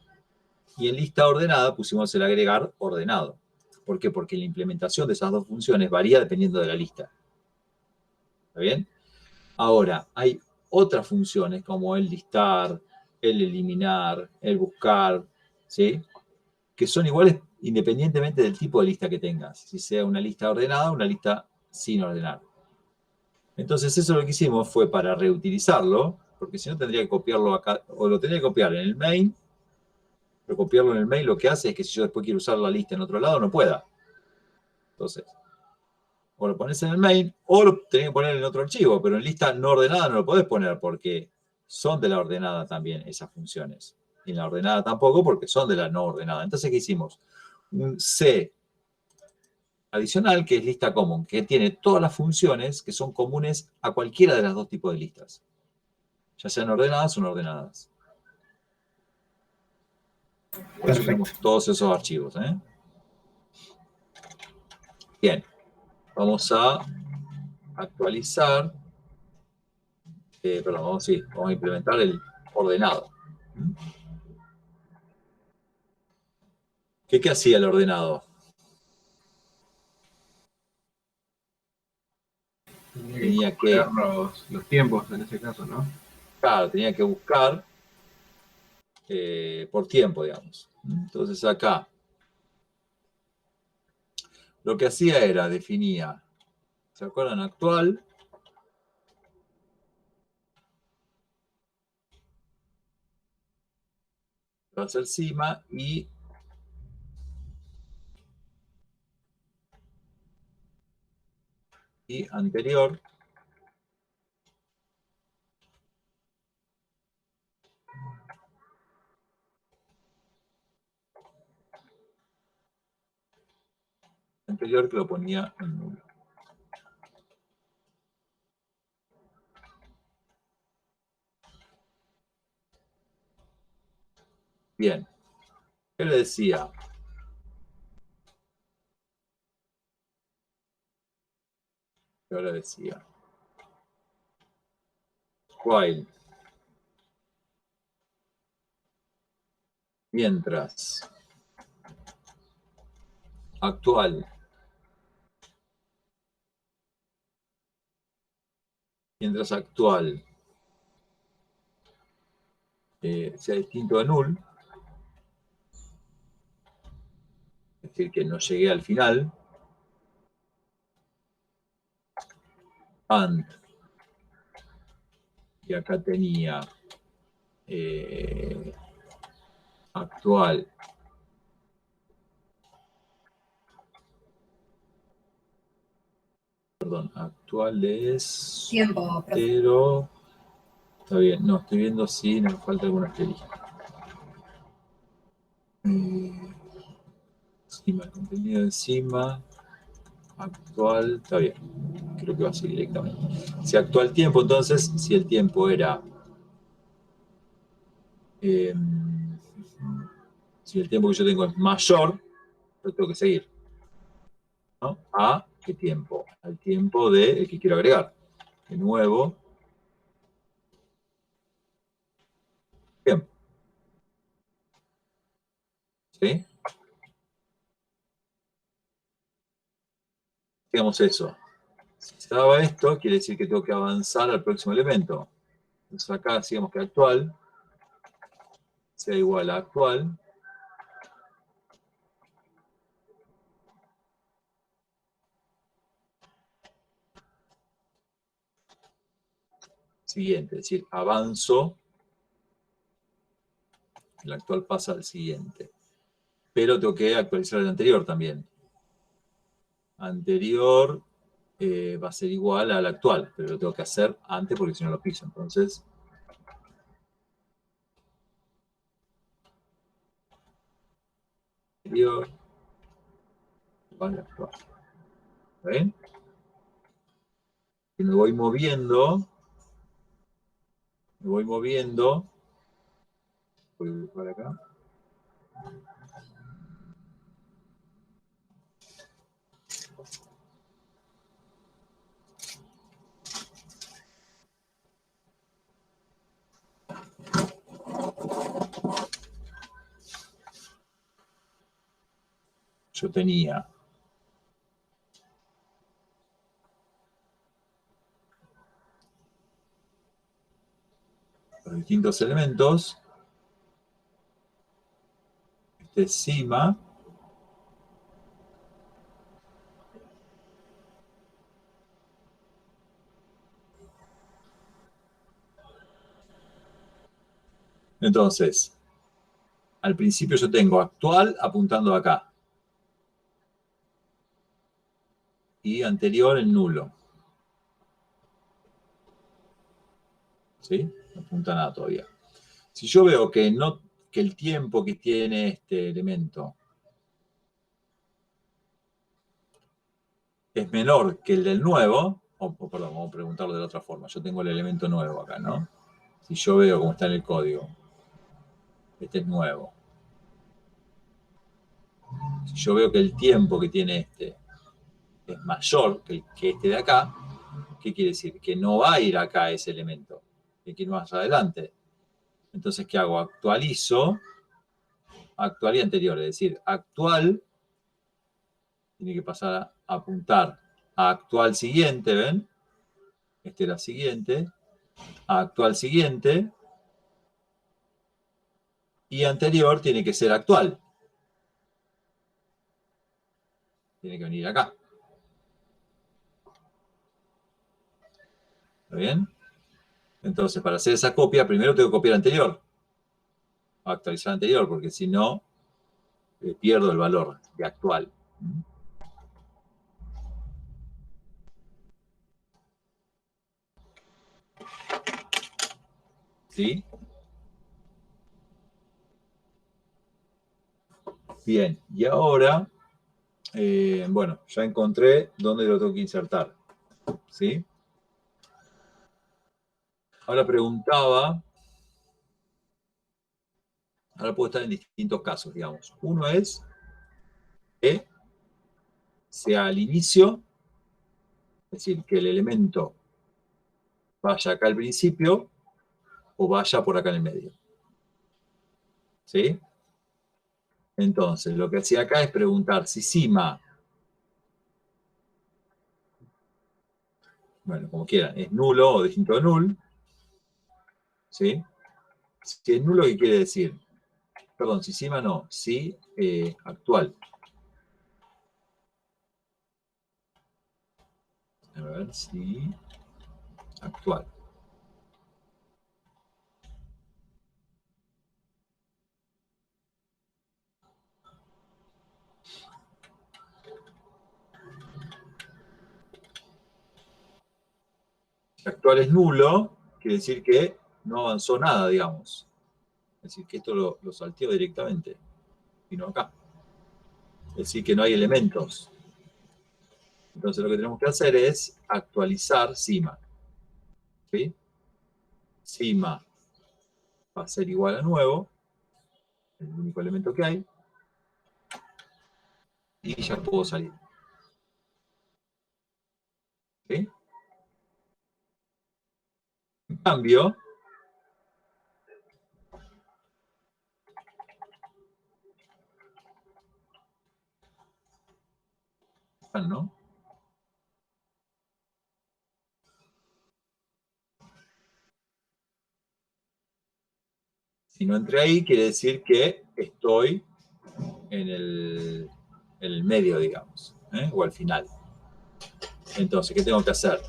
S1: y en lista ordenada pusimos el agregar ordenado. ¿Por qué? Porque la implementación de esas dos funciones varía dependiendo de la lista. ¿Está bien? Ahora, hay otras funciones como el listar, el eliminar, el buscar, ¿sí? Que son iguales independientemente del tipo de lista que tengas. Si sea una lista ordenada o una lista sin ordenar. Entonces, eso lo que hicimos fue para reutilizarlo, porque si no tendría que copiarlo acá, o lo tendría que copiar en el main, pero copiarlo en el main lo que hace es que si yo después quiero usar la lista en otro lado, no pueda. Entonces, o lo pones en el main, o lo tenés que poner en otro archivo, pero en lista no ordenada no lo podés poner porque son de la ordenada también esas funciones. Y en la ordenada tampoco porque son de la no ordenada. Entonces, ¿qué hicimos? Un C adicional que es lista common, que tiene todas las funciones que son comunes a cualquiera de las dos tipos de listas. Ya sean ordenadas o no ordenadas. Por eso tenemos todos esos archivos. Bien. Vamos a actualizar. Vamos a implementar el ordenado. ¿Qué hacía el ordenado? Tenía que
S5: los tiempos en ese caso, ¿no?
S1: Claro, tenía que buscar por tiempo, digamos. Entonces acá, lo que hacía era, definía, ¿se acuerdan? Actual. Va a ser cima y anterior. Anterior que lo ponía en nulo. Bien. ¿Qué le decía? ¿Qué ahora decía? While. Mientras. Actual. Mientras actual sea distinto a null. Es decir, que no llegué al final. And. Y acá tenía actual. Perdón, actual es...
S3: Tiempo, profe.
S1: Pero... Está bien, no, estoy viendo si nos falta alguna asterisco. Encima, contenido encima. Actual, está bien. Creo que va a ser directamente. Si actual tiempo, entonces, si el tiempo era... si el tiempo que yo tengo es mayor, lo tengo que seguir, ¿no? ¿A qué tiempo? Al tiempo del que quiero agregar. De nuevo. Tiempo. ¿Sí? Digamos eso. Si se daba esto, quiere decir que tengo que avanzar al próximo elemento. Entonces acá decíamos que actual sea igual a actual. Siguiente, es decir, avanzo. El actual pasa al siguiente. Pero tengo que actualizar el anterior también. Anterior va a ser igual al actual, pero lo tengo que hacer antes porque si no lo piso. Entonces, anterior igual al actual. ¿Ven? Y me voy moviendo. Voy para acá. Yo tenía los distintos elementos. Este es cima. Entonces, al principio yo tengo actual apuntando acá. Y anterior en nulo. ¿Sí? No apunta nada todavía. Si yo veo que el tiempo que tiene este elemento es menor que el del nuevo, perdón, vamos a preguntarlo de la otra forma. Yo tengo el elemento nuevo acá, ¿no? Si yo veo cómo está en el código, este es nuevo. Si yo veo que el tiempo que tiene este es mayor que este de acá, ¿qué quiere decir? Que no va a ir acá ese elemento, que quiere ir más adelante. Entonces, ¿qué hago? Actualizo actual y anterior, es decir, actual tiene que pasar a apuntar a actual siguiente, ¿ven? Este era siguiente, a actual siguiente, Y anterior tiene que ser actual. Tiene que venir acá. ¿Está bien? Entonces, para hacer esa copia, primero tengo que copiar anterior. Actualizar anterior, porque si no, pierdo el valor de actual. ¿Sí? Bien, y ahora, bueno, ya encontré dónde lo tengo que insertar. ¿Sí? Ahora preguntaba, ahora puedo estar en distintos casos, digamos. Uno es que sea al inicio, es decir, que el elemento vaya acá al principio o vaya por acá en el medio. ¿Sí? Entonces, lo que hacía acá es preguntar si cima, bueno, como quieran, es nulo o distinto de null. ¿Sí? Si es nulo, ¿qué quiere decir? Perdón, si cima no, si actual. A ver, si actual. Si actual es nulo, quiere decir que no avanzó nada, digamos. Es decir, que esto lo salteó directamente. Vino acá. Es decir, que no hay elementos. Entonces lo que tenemos que hacer es actualizar cima. ¿Sí? Cima va a ser igual a nuevo, el único elemento que hay, y ya puedo salir. ¿Sí? En cambio, ¿no? Si no entré ahí, quiere decir que estoy en el medio, digamos, o al final. Entonces, ¿qué tengo que hacer?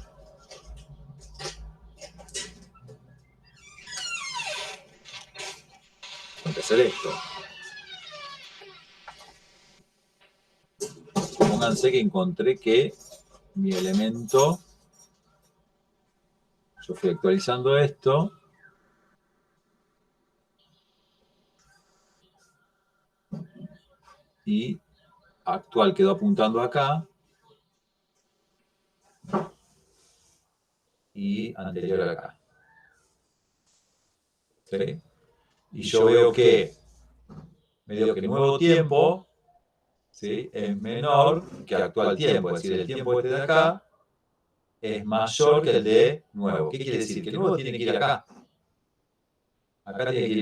S1: Tengo que hacer esto. Pónganse que encontré que mi elemento, yo fui actualizando esto, y actual quedó apuntando acá, y anterior acá. ¿Sí? Y yo veo que medio que nuevo tiempo, ¿sí?, es menor que actual tiempo, es decir, el tiempo este de acá es mayor que el de nuevo. ¿Qué quiere decir? Que el nuevo tiene que ir acá. Acá tiene que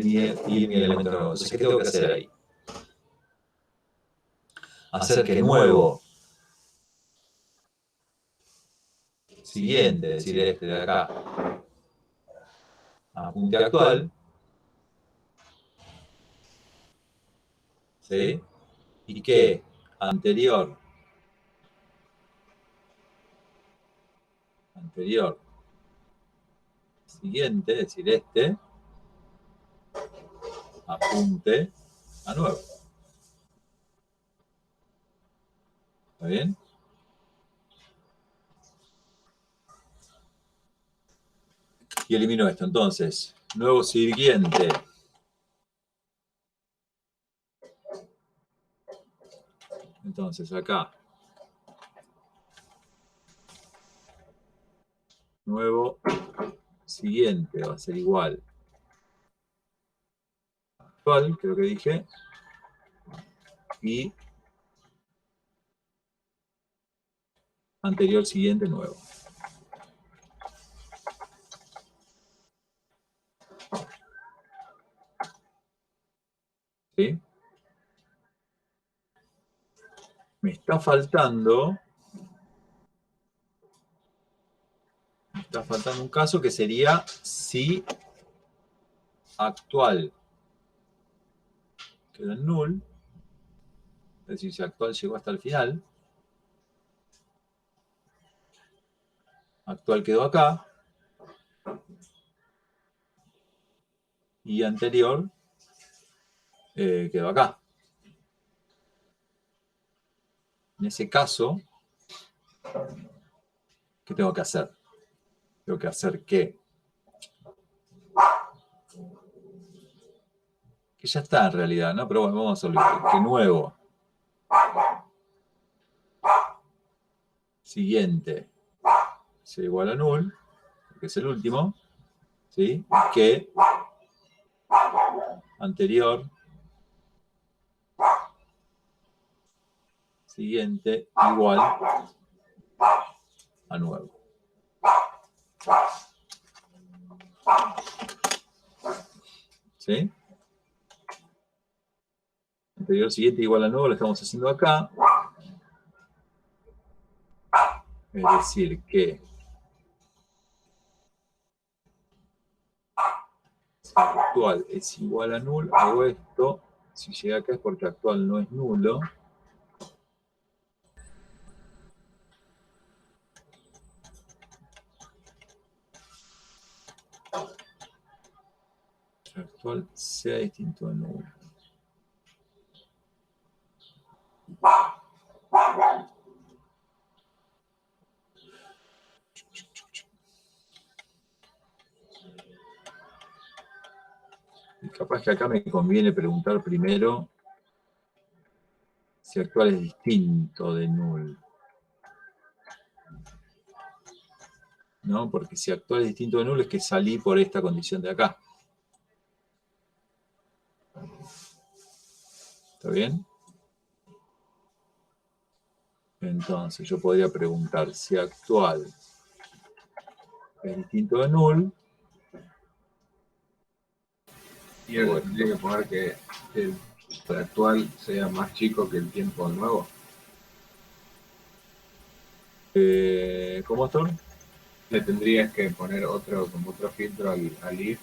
S1: ir mi elemento nuevo. Entonces, ¿qué tengo que hacer ahí? Hacer que nuevo siguiente, es decir, este de acá, apunte actual, ¿sí? Y que anterior siguiente, es decir, este, apunte a nuevo. ¿Está bien? Y elimino esto. Entonces, nuevo siguiente. Entonces, acá. Nuevo siguiente va a ser igual. Actual, creo que dije. Y anterior siguiente nuevo. ¿Sí? Me está faltando un caso que sería si actual queda en null. Es decir, si actual llegó hasta el final, actual quedó acá, y anterior quedó acá. En ese caso, ¿qué tengo que hacer? Tengo que hacer que ya está en realidad, ¿no? Pero bueno, vamos a hacerlo igual. Que nuevo. Siguiente sea igual a null, que es el último, ¿sí? Que anterior, siguiente, igual a nuevo. ¿Sí? Anterior, siguiente, igual a nuevo, lo estamos haciendo acá. Es decir, que si actual es igual a null, hago esto. Si llega acá es porque actual no es nulo. Actual sea distinto a nulo. Y capaz que acá me conviene preguntar primero si actual es distinto de null. ¿No? Porque si actual es distinto de null es que salí por esta condición de acá. ¿Está bien? Entonces yo podría preguntar si actual es distinto de null.
S5: Y él tendría que poner que el actual sea más chico que el tiempo nuevo.
S1: ¿Cómo, Astor?
S5: Le tendrías que poner como otro filtro al if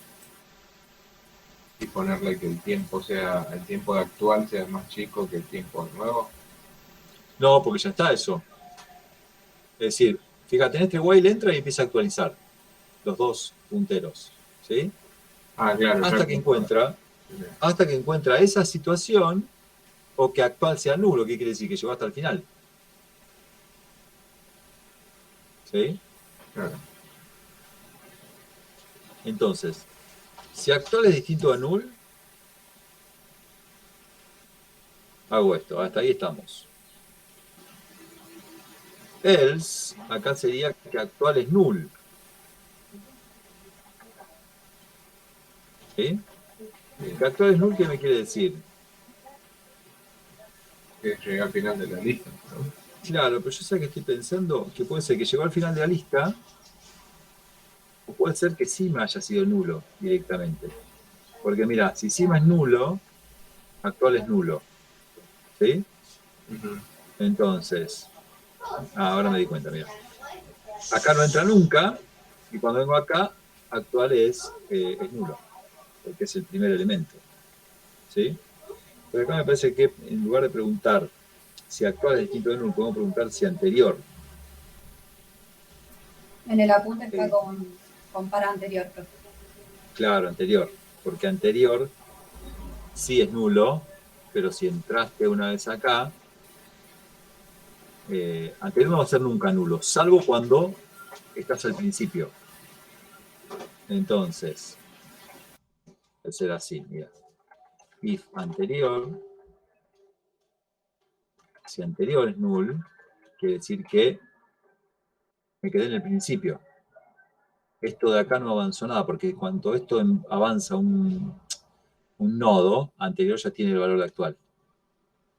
S5: y ponerle que el tiempo de actual sea más chico que el tiempo nuevo.
S1: No, porque ya está eso. Es decir, fíjate, en este while entra y empieza a actualizar los dos punteros. ¿Sí?
S5: Ah, claro.
S1: Hasta que encuentra esa situación o que actual sea nulo. ¿Qué quiere decir? Que llegó hasta el final. ¿Sí?
S5: Claro.
S1: Entonces, si actual es distinto a null, hago esto. Hasta ahí estamos. Else, acá sería que actual es null. ¿Sí? Que actual es null, ¿qué me quiere decir?
S5: Que llega al final de la lista, ¿no?
S1: Claro, pero yo sé que estoy pensando que puede ser que llegó al final de la lista, o puede ser que Sima haya sido nulo directamente. Porque mira, si Sima es nulo, actual es nulo. ¿Sí?
S5: Uh-huh.
S1: Entonces, ahora me di cuenta, mira. Acá no entra nunca, y cuando vengo acá, actual es nulo, porque es el primer elemento. ¿Sí? Pero acá me parece que en lugar de preguntar si actual es distinto de nulo, podemos preguntar si anterior.
S3: En el apunte está con para anterior, profe.
S1: Claro, anterior. Porque anterior sí es nulo, pero si entraste una vez acá, anterior no va a ser nunca nulo, salvo cuando estás al principio. Entonces, va a ser así, mira. If anterior, si anterior es null, quiere decir que me quedé en el principio. Esto de acá no avanzó nada, porque cuando esto avanza un nodo, anterior ya tiene el valor actual.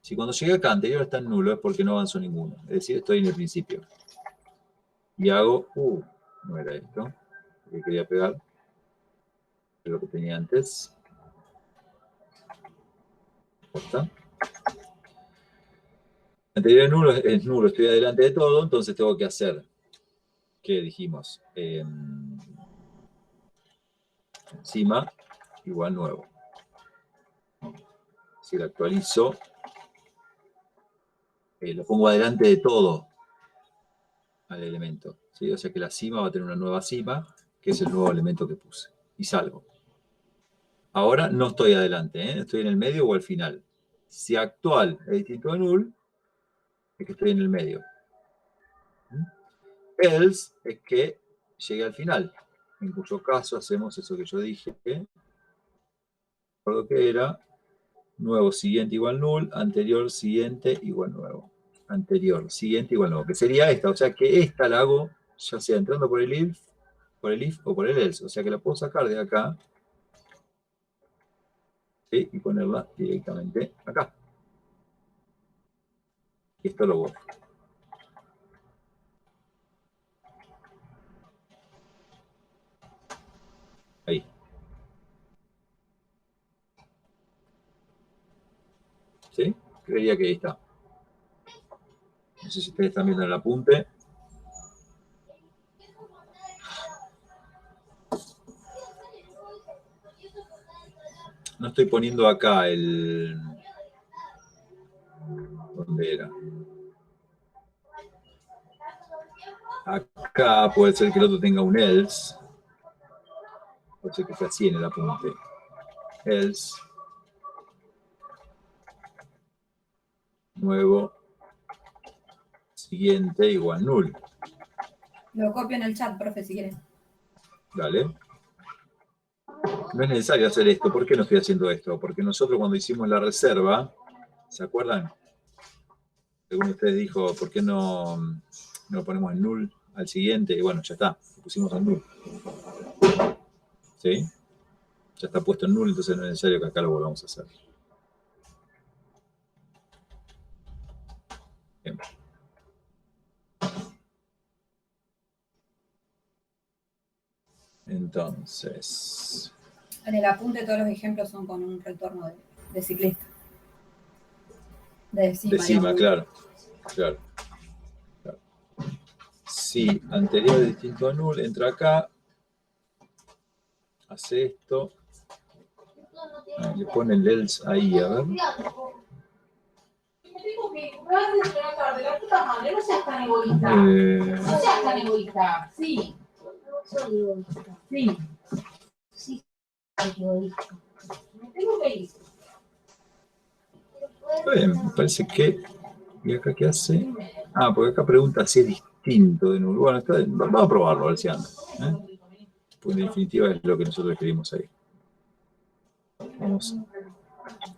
S1: Si cuando llegué acá anterior está en nulo, es porque no avanzó ninguno. Es decir, estoy en el principio. Y hago, no era esto, lo que quería pegar, es lo que tenía antes. Ya está. Anterior es nulo, estoy adelante de todo, entonces tengo que hacer, ¿qué dijimos? Encima igual nuevo. Si lo actualizo, lo pongo adelante de todo al elemento, ¿sí? O sea que la cima va a tener una nueva cima, que es el nuevo elemento que puse. Y salgo. Ahora no estoy adelante, ¿eh? Estoy en el medio o al final. Si actual es distinto de null, es que estoy en el medio. Else es que llegue al final, en cuyo caso hacemos eso que yo dije, recuerdo que era nuevo siguiente igual null, anterior siguiente igual nuevo, anterior siguiente igual nuevo, que sería esta, o sea que esta la hago ya sea entrando por el if o por el else, o sea que la puedo sacar de acá, ¿sí? Y ponerla directamente acá. Y esto lo borro. Ahí. ¿Sí? Creería que ahí está. No sé si ustedes están viendo el apunte. No estoy poniendo acá el... ¿Dónde era? Acá puede ser que el otro tenga un else. Puede ser que esté así en el apunte. Else. Nuevo. Siguiente igual null.
S3: Lo copio en el chat, profe, si quieren.
S1: Dale. No es necesario hacer esto. ¿Por qué no estoy haciendo esto? Porque nosotros cuando hicimos la reserva, ¿se acuerdan? Alguno de ustedes dijo, ¿por qué no lo ponemos en null al siguiente? Y bueno, ya está. Lo pusimos en null. ¿Sí? Ya está puesto en null, entonces no es necesario que acá lo volvamos a hacer. Bien. Entonces...
S3: En el apunte todos los ejemplos son con un retorno de ciclista. De cima,
S1: claro. Claro. Si anterior es distinto a null, entra acá, hace esto, le pone el else ahí, a ver.
S6: No seas tan egoísta. No seas tan egoísta. Sí.
S4: No soy egoísta.
S6: Sí.
S4: Sí, soy egoísta.
S6: Me tengo que ir.
S1: Está bien, me parece que... ¿Y acá qué hace? Ah, porque acá pregunta si es distinto de null. Bueno, vamos a probarlo, a ver si anda. Pues en definitiva es lo que nosotros escribimos ahí.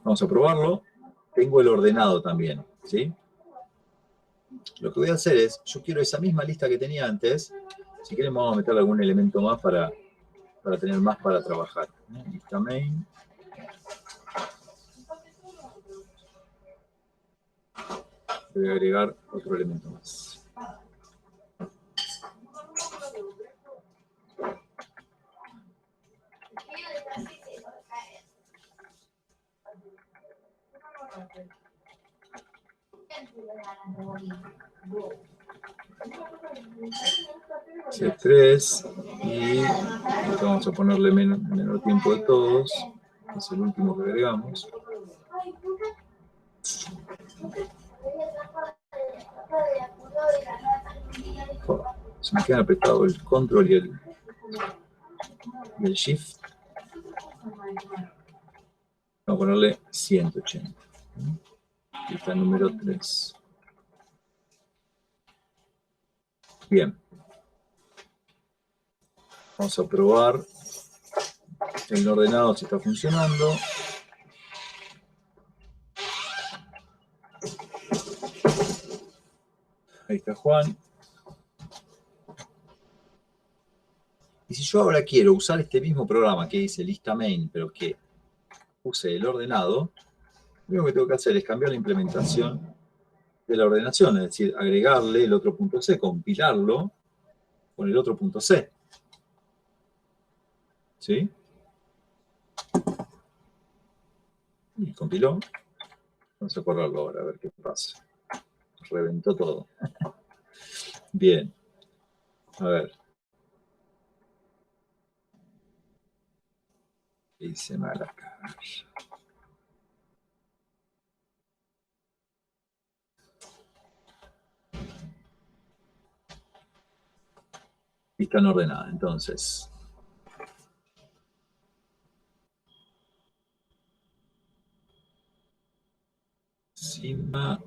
S1: Vamos a probarlo. Tengo el ordenado también, ¿sí? Lo que voy a hacer es, yo quiero esa misma lista que tenía antes. Si quieren vamos a meterle algún elemento más para tener más para trabajar. Lista main. Voy a agregar otro elemento más. C3 y vamos a ponerle menor tiempo de todos. Es el último que agregamos. Oh, se me quedan apretados el control y el shift. Vamos a ponerle 180. Lista número 3. Bien. Vamos a probar el ordenado si está funcionando. Ahí está Juan. Y si yo ahora quiero usar este mismo programa que dice lista main, pero que use el ordenado, lo único que tengo que hacer es cambiar la implementación de la ordenación, es decir, agregarle el otro punto C, compilarlo con el otro punto C. ¿Sí? Y compiló. Vamos a correrlo ahora, a ver qué pasa. Reventó todo. Bien. A ver. ¿Qué hice mal acá? Y están ordenadas. Entonces, sigma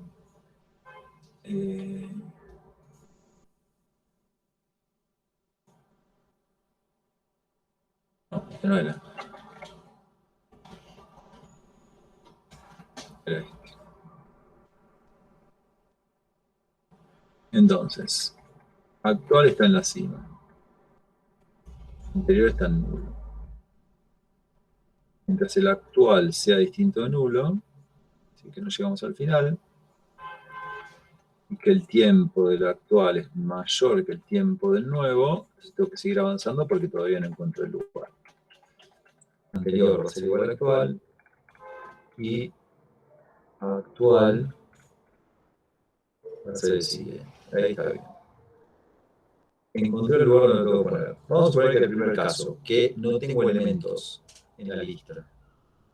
S1: no, este no era. Era este. Entonces, actual está en la cima. Anterior está en nulo. Mientras el actual sea distinto de nulo, así que no llegamos al final, y que el tiempo del actual es mayor que el tiempo del nuevo, entonces tengo que seguir avanzando porque todavía no encuentro el lugar. Anterior va a ser igual al actual, y actual va a ser el siguiente. Ahí está bien. Encontré el lugar donde lo tengo que poner. Vamos a suponer que el primer caso, que no tengo elementos en la lista.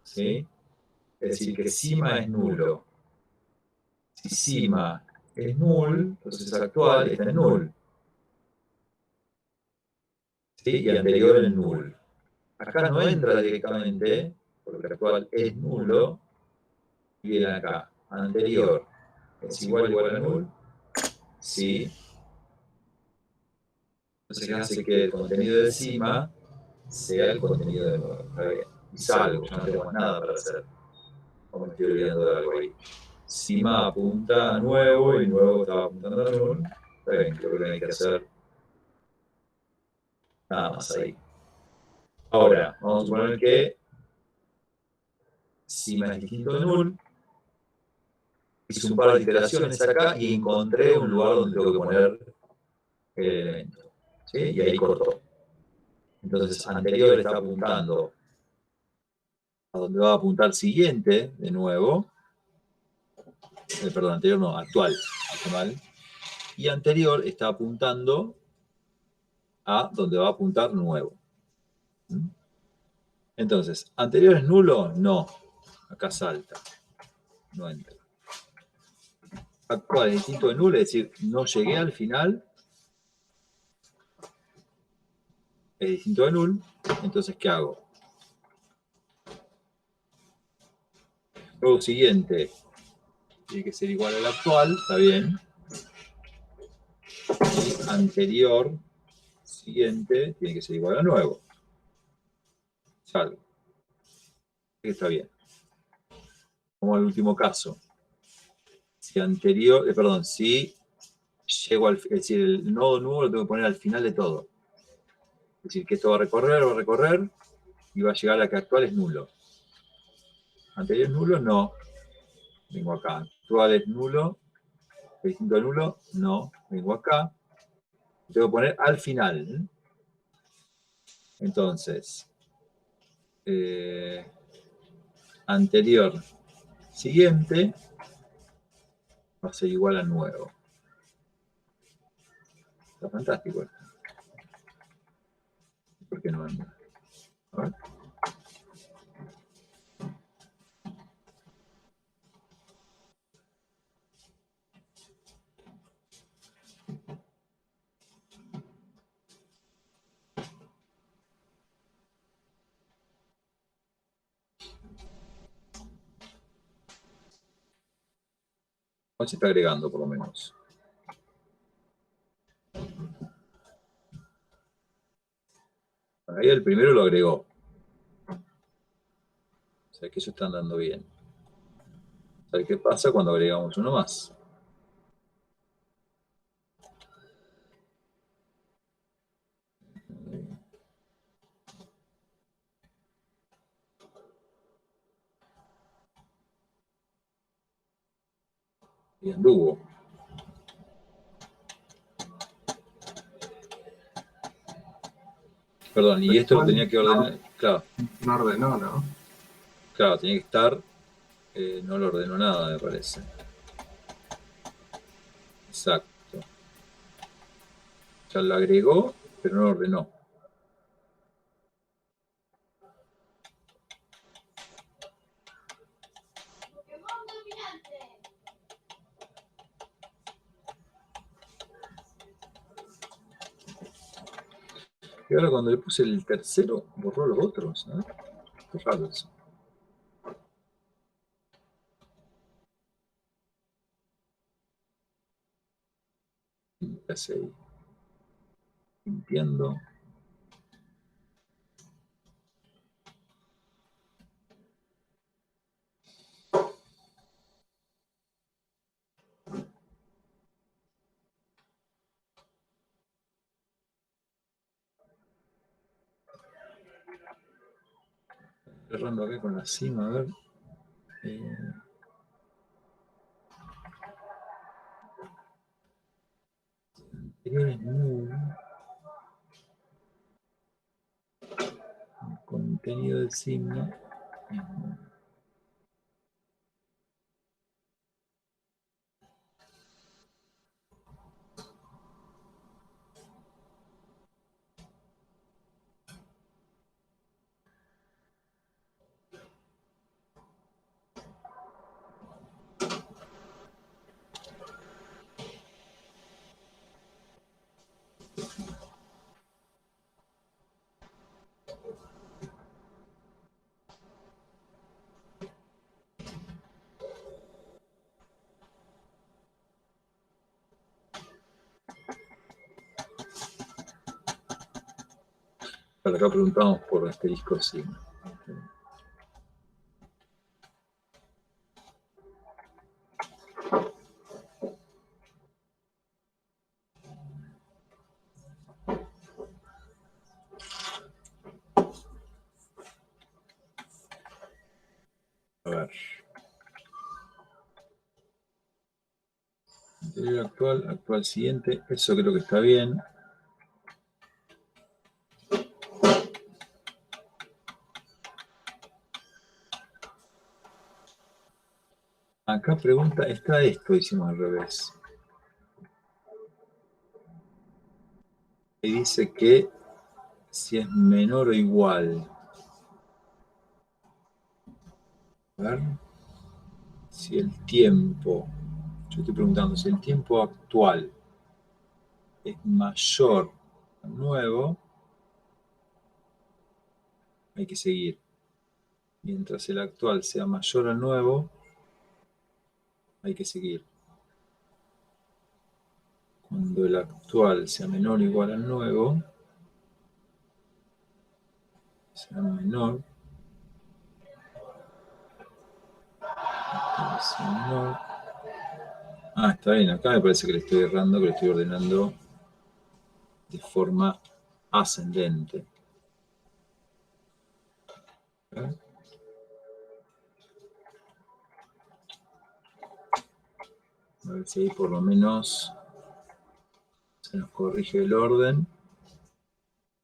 S1: ¿Sí? Es decir, que cima es nulo. Si cima es null, entonces actual está en null. ¿Sí? Y anterior en null. Acá no entra directamente, porque el actual es nulo, y viene acá. Anterior es igual a null. Sí. Entonces hace que el contenido de cima sea el contenido de nuevo. Está bien. Y salgo, ya no tengo más nada para hacer. O me estoy olvidando de algo ahí. Cima apunta a nuevo y nuevo estaba apuntando a null. Está bien, creo que no hay que hacer nada más ahí. Ahora, vamos a suponer que cima es distinto de null. Hice un par de iteraciones acá y encontré un lugar donde tengo que poner el elemento. ¿Sí? Y ahí cortó. Entonces, anterior está apuntando a donde va a apuntar siguiente, de nuevo. Perdón, anterior no, actual. Está mal. Y anterior está apuntando a donde va a apuntar nuevo. Entonces, ¿anterior es nulo? No. Acá salta. No entra. Actual es distinto de nulo, es decir, no llegué al final. Es distinto de null. Entonces, ¿qué hago? Luego siguiente tiene que ser igual al actual, está bien. Y anterior, siguiente, tiene que ser igual a nuevo. Salvo. Está bien. Como el último caso. Si anterior, si llego al, es decir, el nodo nuevo lo tengo que poner al final de todo. Es decir, que esto va a recorrer, y va a llegar a que actual es nulo. Anterior es nulo, no. Vengo acá. Actual es nulo. Distinto de nulo, no. Vengo acá. Lo tengo que poner al final. Entonces, anterior, siguiente, va a ser igual a nuevo. Está fantástico esto. ¿Por qué no anda? A ver. Se está agregando por lo menos. Ahí el primero lo agregó. O sea que eso está andando bien. ¿Sabes qué pasa cuando agregamos uno más? Y anduvo. Perdón, y esto lo tenía que ordenar. Claro.
S5: No ordenó, ¿no?
S1: Claro, tenía que estar. No lo ordenó nada, me parece. Exacto. Ya lo agregó, pero no lo ordenó. Que ahora cuando le puse el tercero, borró los otros. ¿Eh? Qué raro eso. ¿Qué hace ahí? Limpiando. Cerrando acá con la cima, a ver. Anteriores nulo. El contenido del signo es nulo. Para acá preguntamos por asterisco signo. A ver. Anterior actual, actual siguiente. Eso creo que está bien. Acá pregunta, está esto, hicimos al revés. Y dice que si es menor o igual. A ver. Si el tiempo, yo estoy preguntando, si el tiempo actual es mayor al nuevo, hay que seguir. Mientras el actual sea mayor al nuevo, hay que seguir. Cuando el actual sea menor o igual al nuevo, sea menor, sea menor. Ah, está bien, acá me parece que le estoy errando, que le estoy ordenando de forma ascendente. ¿Eh? A ver si ahí por lo menos se nos corrige el orden.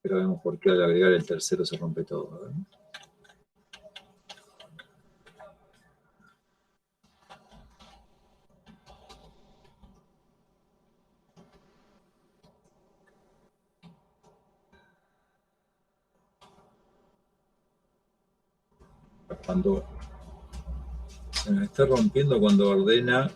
S1: Pero vemos por qué al agregar el tercero se rompe todo. ¿Eh? Cuando se nos está rompiendo cuando ordena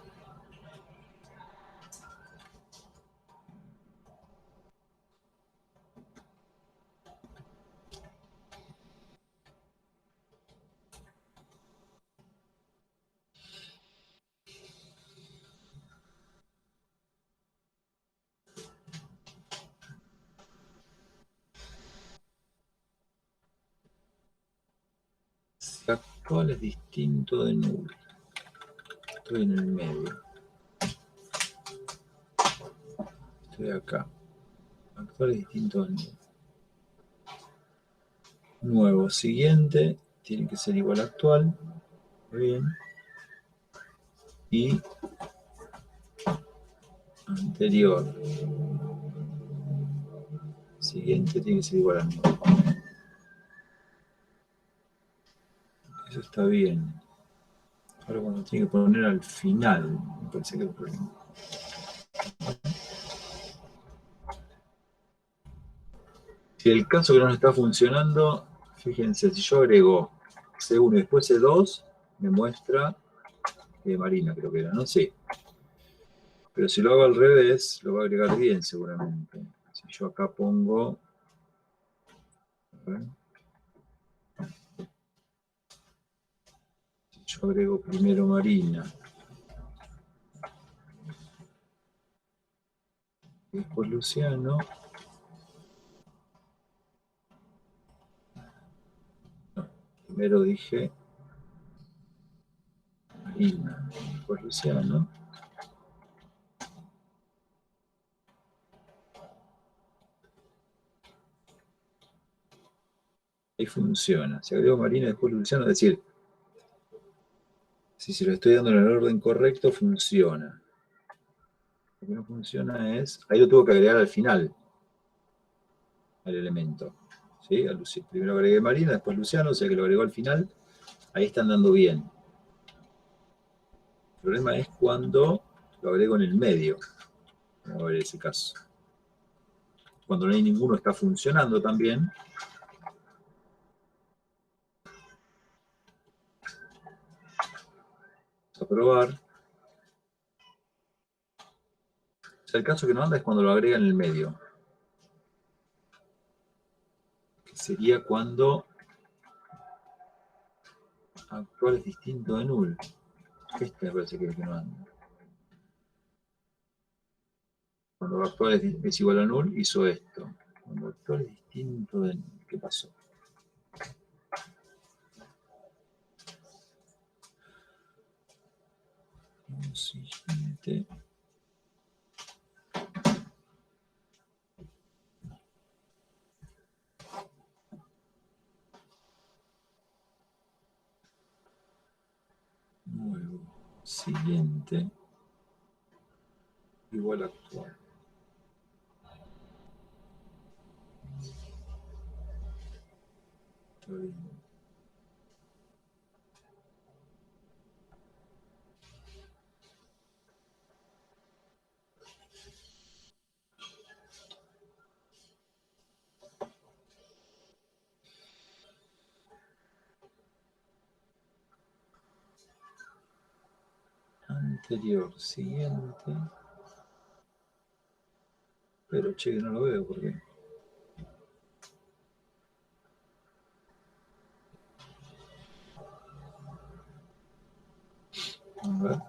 S1: si actual es distinto de nulo. Estoy en el medio. Estoy acá. Actual es distinto de nulo. Nuevo siguiente tiene que ser igual a actual. Bien. Y anterior. Siguiente tiene que ser igual a nuevo. Eso está bien. Ahora cuando tiene que poner al final, me parece que es el problema. Si el caso que no nos está funcionando, fíjense, si yo agrego C1 y después C2, me muestra Marina, creo que era, ¿no? Sí. Pero si lo hago al revés, lo va a agregar bien seguramente. Si yo acá pongo Yo agrego primero Marina. Después Luciano. No, primero dije Marina. Después Luciano. Ahí funciona. Si agrego Marina después Luciano, es decir, si se lo estoy dando en el orden correcto, funciona. Lo que no funciona es, ahí lo tengo que agregar al final, al elemento. ¿Sí? Primero agregué Marina, después Luciano, o sea que lo agregó al final. Ahí está andando bien. El problema es cuando lo agrego en el medio. Vamos a ver ese caso. Cuando no hay ninguno está funcionando también. Vamos a probar. O sea, el caso que no anda es cuando lo agrega en el medio. Que sería cuando actual es distinto de null. Este me parece que es el que no anda. Cuando actual es igual a null, hizo esto. Cuando actual es distinto de null. ¿Qué pasó? Siguiente. Nuevo. Siguiente. Igual actual. Está bien. Anterior, siguiente. Pero che, que no lo veo, ¿por qué? A ver.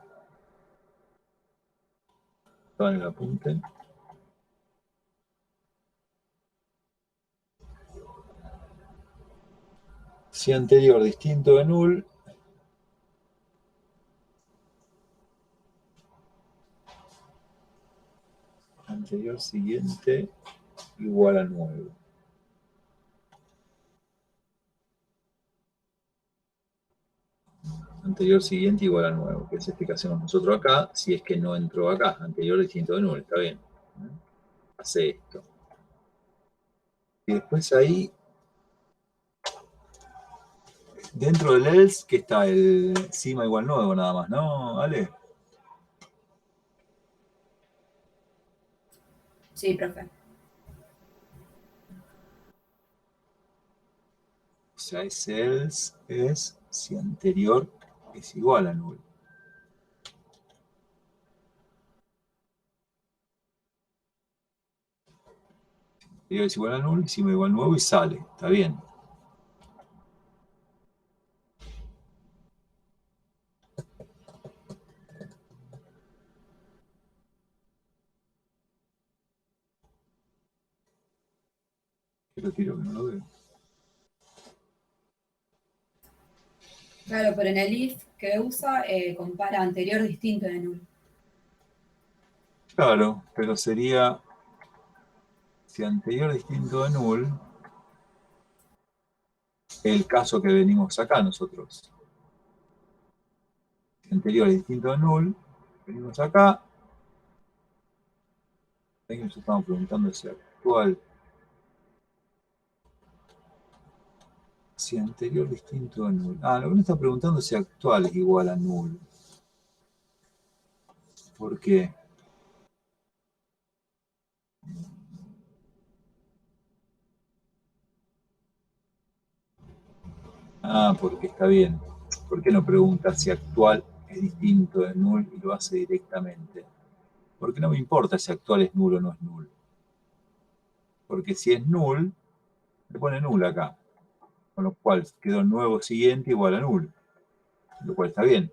S1: Estaba en el apunte. Si anterior distinto de null. Anterior siguiente igual a nuevo. Anterior siguiente igual a nuevo, que es este que hacemos nosotros acá, si es que no entró acá. Anterior distinto de null, está bien. Hace esto. Y después ahí, dentro del else, que está el cima igual nuevo nada más, ¿no, Ale?
S3: Sí, profe.
S1: O sea, ese else es si anterior es igual a null. Anterior es igual a null, cima igual nuevo y sale, está bien. Lo tiro que no lo veo.
S3: Claro, pero en el if que usa compara anterior distinto de null.
S1: Claro, pero sería si anterior distinto de null, el caso que venimos acá nosotros. Si anterior es distinto de null, venimos acá. Ahí nos estamos preguntando si actual. Si anterior distinto de null. Ah, lo que nos está preguntando es si actual es igual a null. ¿Por qué? Ah, porque está bien. ¿Por qué no pregunta si actual es distinto de null y lo hace directamente? Porque no me importa si actual es null o no es null. Porque si es null, le pone null acá. Con lo cual quedó el nuevo siguiente igual a null. Lo cual está bien.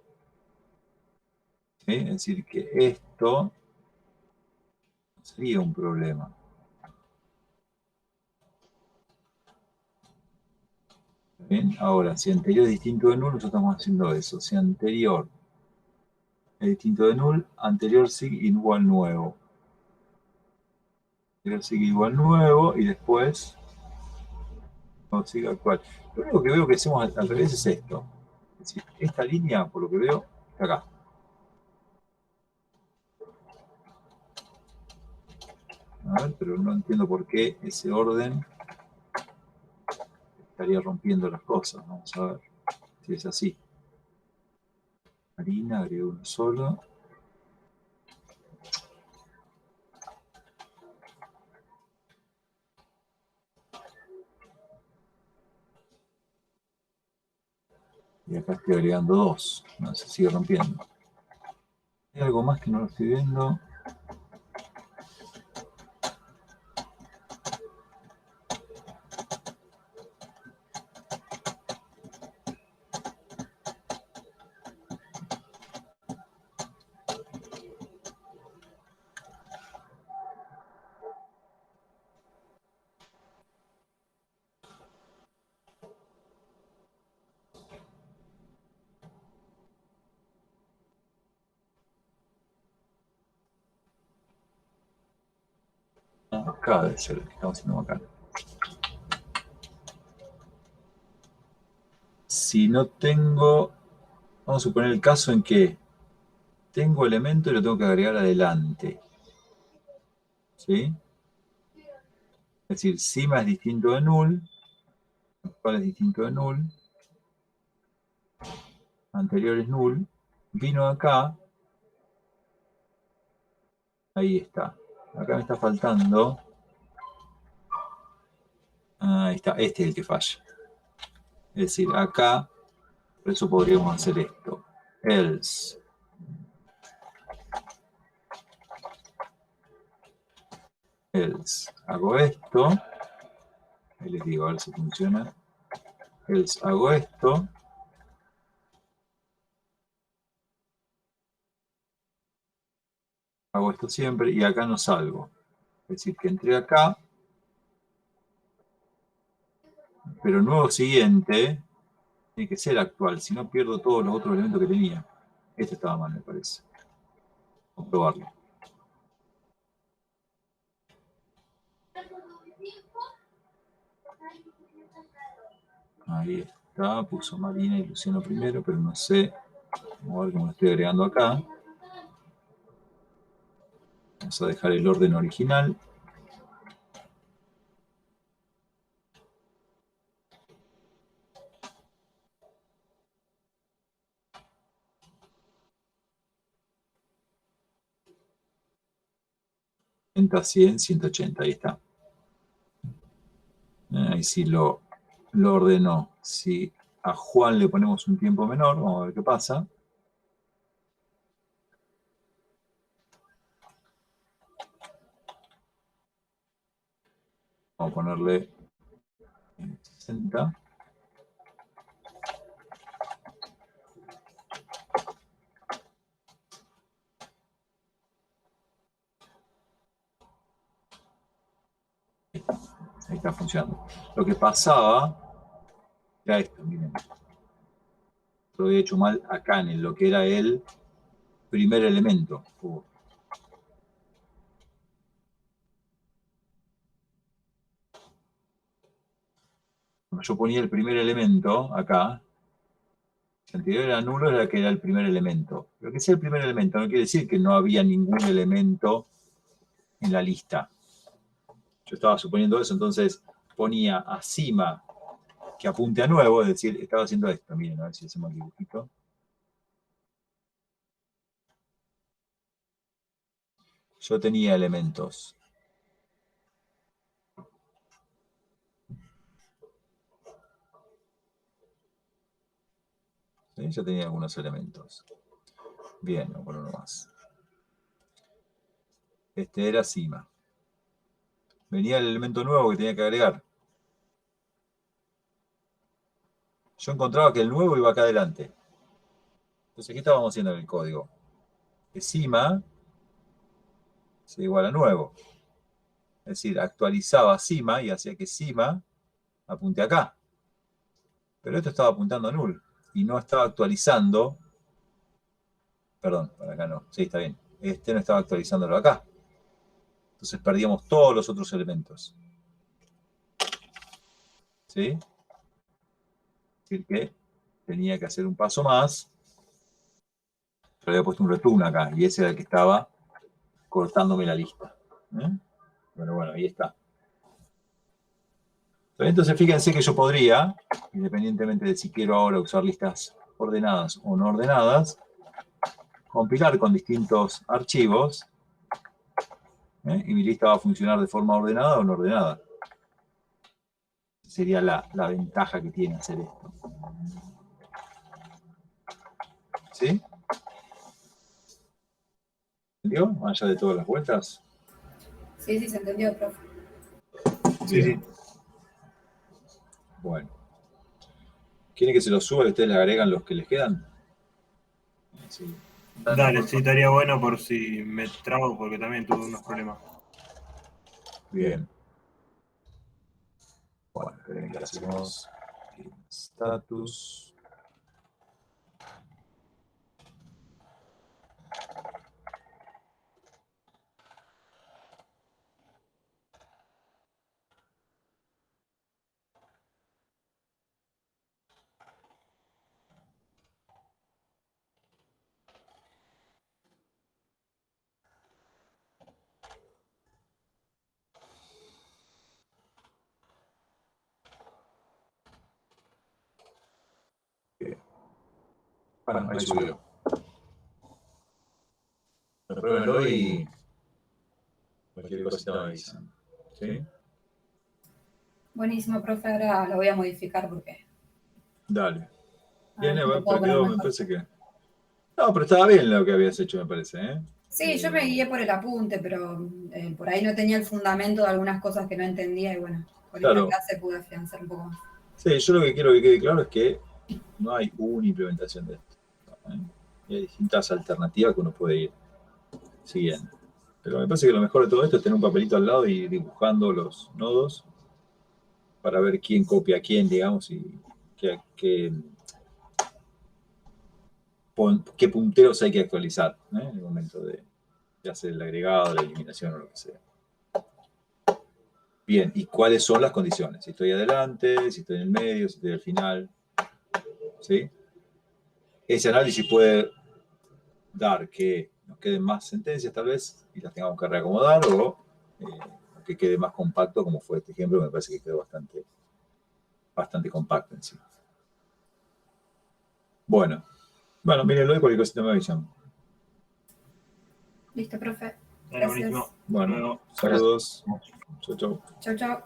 S1: ¿Sí? Es decir, que esto sería un problema. ¿Bien? Ahora, si anterior es distinto de null, nosotros estamos haciendo eso. Si anterior es distinto de null, anterior sig igual nuevo. Anterior sig igual nuevo y después no, sig actual. Lo único que veo que hacemos al revés es esto. Es decir, esta línea, por lo que veo, está acá. A ver, pero no entiendo por qué ese orden estaría rompiendo las cosas. Vamos a ver si es así. Harina, agrego uno solo. Y acá estoy agregando 2. No, se sigue rompiendo. Hay algo más que no lo estoy viendo. Acá debe ser lo que estamos haciendo acá. Si no tengo, vamos a suponer el caso en que tengo elemento y lo tengo que agregar adelante. ¿Sí? Es decir, cima es distinto de null, actual es distinto de null, anterior es null, vino acá, ahí está. Acá me está faltando, ahí está, este es el que falla. Es decir, acá, por eso podríamos hacer esto. Else. Else. Hago esto. Ahí les digo, a ver si funciona. Else. Hago esto. Hago esto siempre y acá no salgo. Es decir, que entré acá, pero nuevo siguiente tiene que ser actual, si no pierdo todos los otros elementos que tenía. Este estaba mal, me parece. Vamos a probarlo. Ahí está, puso Marina y Luciano primero, pero no sé. Vamos a ver cómo lo estoy agregando acá. Vamos a dejar el orden original. .100, 100, 180, ahí está. Ahí sí lo ordenó. Si a Juan le ponemos un tiempo menor, vamos a ver qué pasa. Vamos a ponerle 60. Ahí está funcionando. Lo que pasaba era esto, miren. Lo había hecho mal acá en lo que era el primer elemento. Cuando yo ponía el primer elemento acá, si anterior era nulo, era que era el primer elemento. Pero que sea el primer elemento no quiere decir que no había ningún elemento en la lista. Yo estaba suponiendo eso, entonces ponía a cima que apunte a nuevo, es decir, estaba haciendo esto. Miren, a ver si hacemos el dibujito. Yo tenía elementos. ¿Sí? Yo tenía algunos elementos. Bien, vamos a poner uno más. Este era cima. Venía el elemento nuevo que tenía que agregar. yo encontraba que el nuevo iba acá adelante. Entonces, ¿qué estábamos haciendo en el código? Que cima sea igual a nuevo. Es decir, actualizaba cima y hacía que cima apunte acá. Pero esto estaba apuntando a null y no estaba actualizando. Perdón, para acá no. Sí, está bien. Este no estaba actualizándolo acá. Entonces perdíamos todos los otros elementos. ¿Sí? Es decir, que tenía que hacer un paso más. Yo le había puesto un return acá y ese era el que estaba cortándome la lista. Pero bueno, ahí está. Entonces fíjense que yo podría, independientemente de si quiero ahora usar listas ordenadas o no ordenadas, compilar con distintos archivos, y mi lista va a funcionar de forma ordenada o no ordenada. Sería la ventaja que tiene hacer esto. ¿Sí? ¿Entendió? Más allá de todas las vueltas.
S3: Sí, se entendió, profe.
S2: Sí.
S1: Bueno. ¿Quieren que se los suba y ustedes le agregan los que les quedan? Sí.
S2: Dale, sí, estaría bueno por si me trabo, porque también tuve unos problemas.
S1: Bien. Bueno, esperen que hacemos status. Bueno, ahí subió. Pruébenlo y cualquier cosita me avisan. ¿Sí?
S3: Buenísimo, profe. Ahora lo voy a modificar porque.
S1: Dale.
S3: A
S1: Bien,
S3: ver si lo puedo poner
S1: quedó, me
S3: mejor.
S1: parece que... No, pero estaba bien lo que habías hecho, me parece, ¿eh?
S3: Sí, yo me guié por el apunte, pero por ahí no tenía el fundamento de algunas cosas que no entendía y bueno, con esta clase pude afianzar un poco más.
S1: Sí, yo lo que quiero que quede claro es que no hay una implementación de esto, ¿eh? Y hay distintas alternativas que uno puede ir siguiendo. Pero me parece que lo mejor de todo esto es tener un papelito al lado y ir dibujando los nodos para ver quién copia a quién, digamos, y qué punteros hay que actualizar, ¿eh? En el momento de hacer el agregado, la eliminación o lo que sea. Bien, ¿y cuáles son las condiciones? Si estoy adelante, si estoy en el medio, si estoy al final. ¿Sí? Ese análisis puede dar que nos queden más sentencias, tal vez, y las tengamos que reacomodar, o que quede más compacto, como fue este ejemplo, me parece que quedó bastante compacto en sí. Bueno, mírenlo y cualquier cosita me avisan.
S3: Listo, profe.
S2: Gracias.
S1: Bueno, saludos. Chau, chau.
S3: Chau, chau.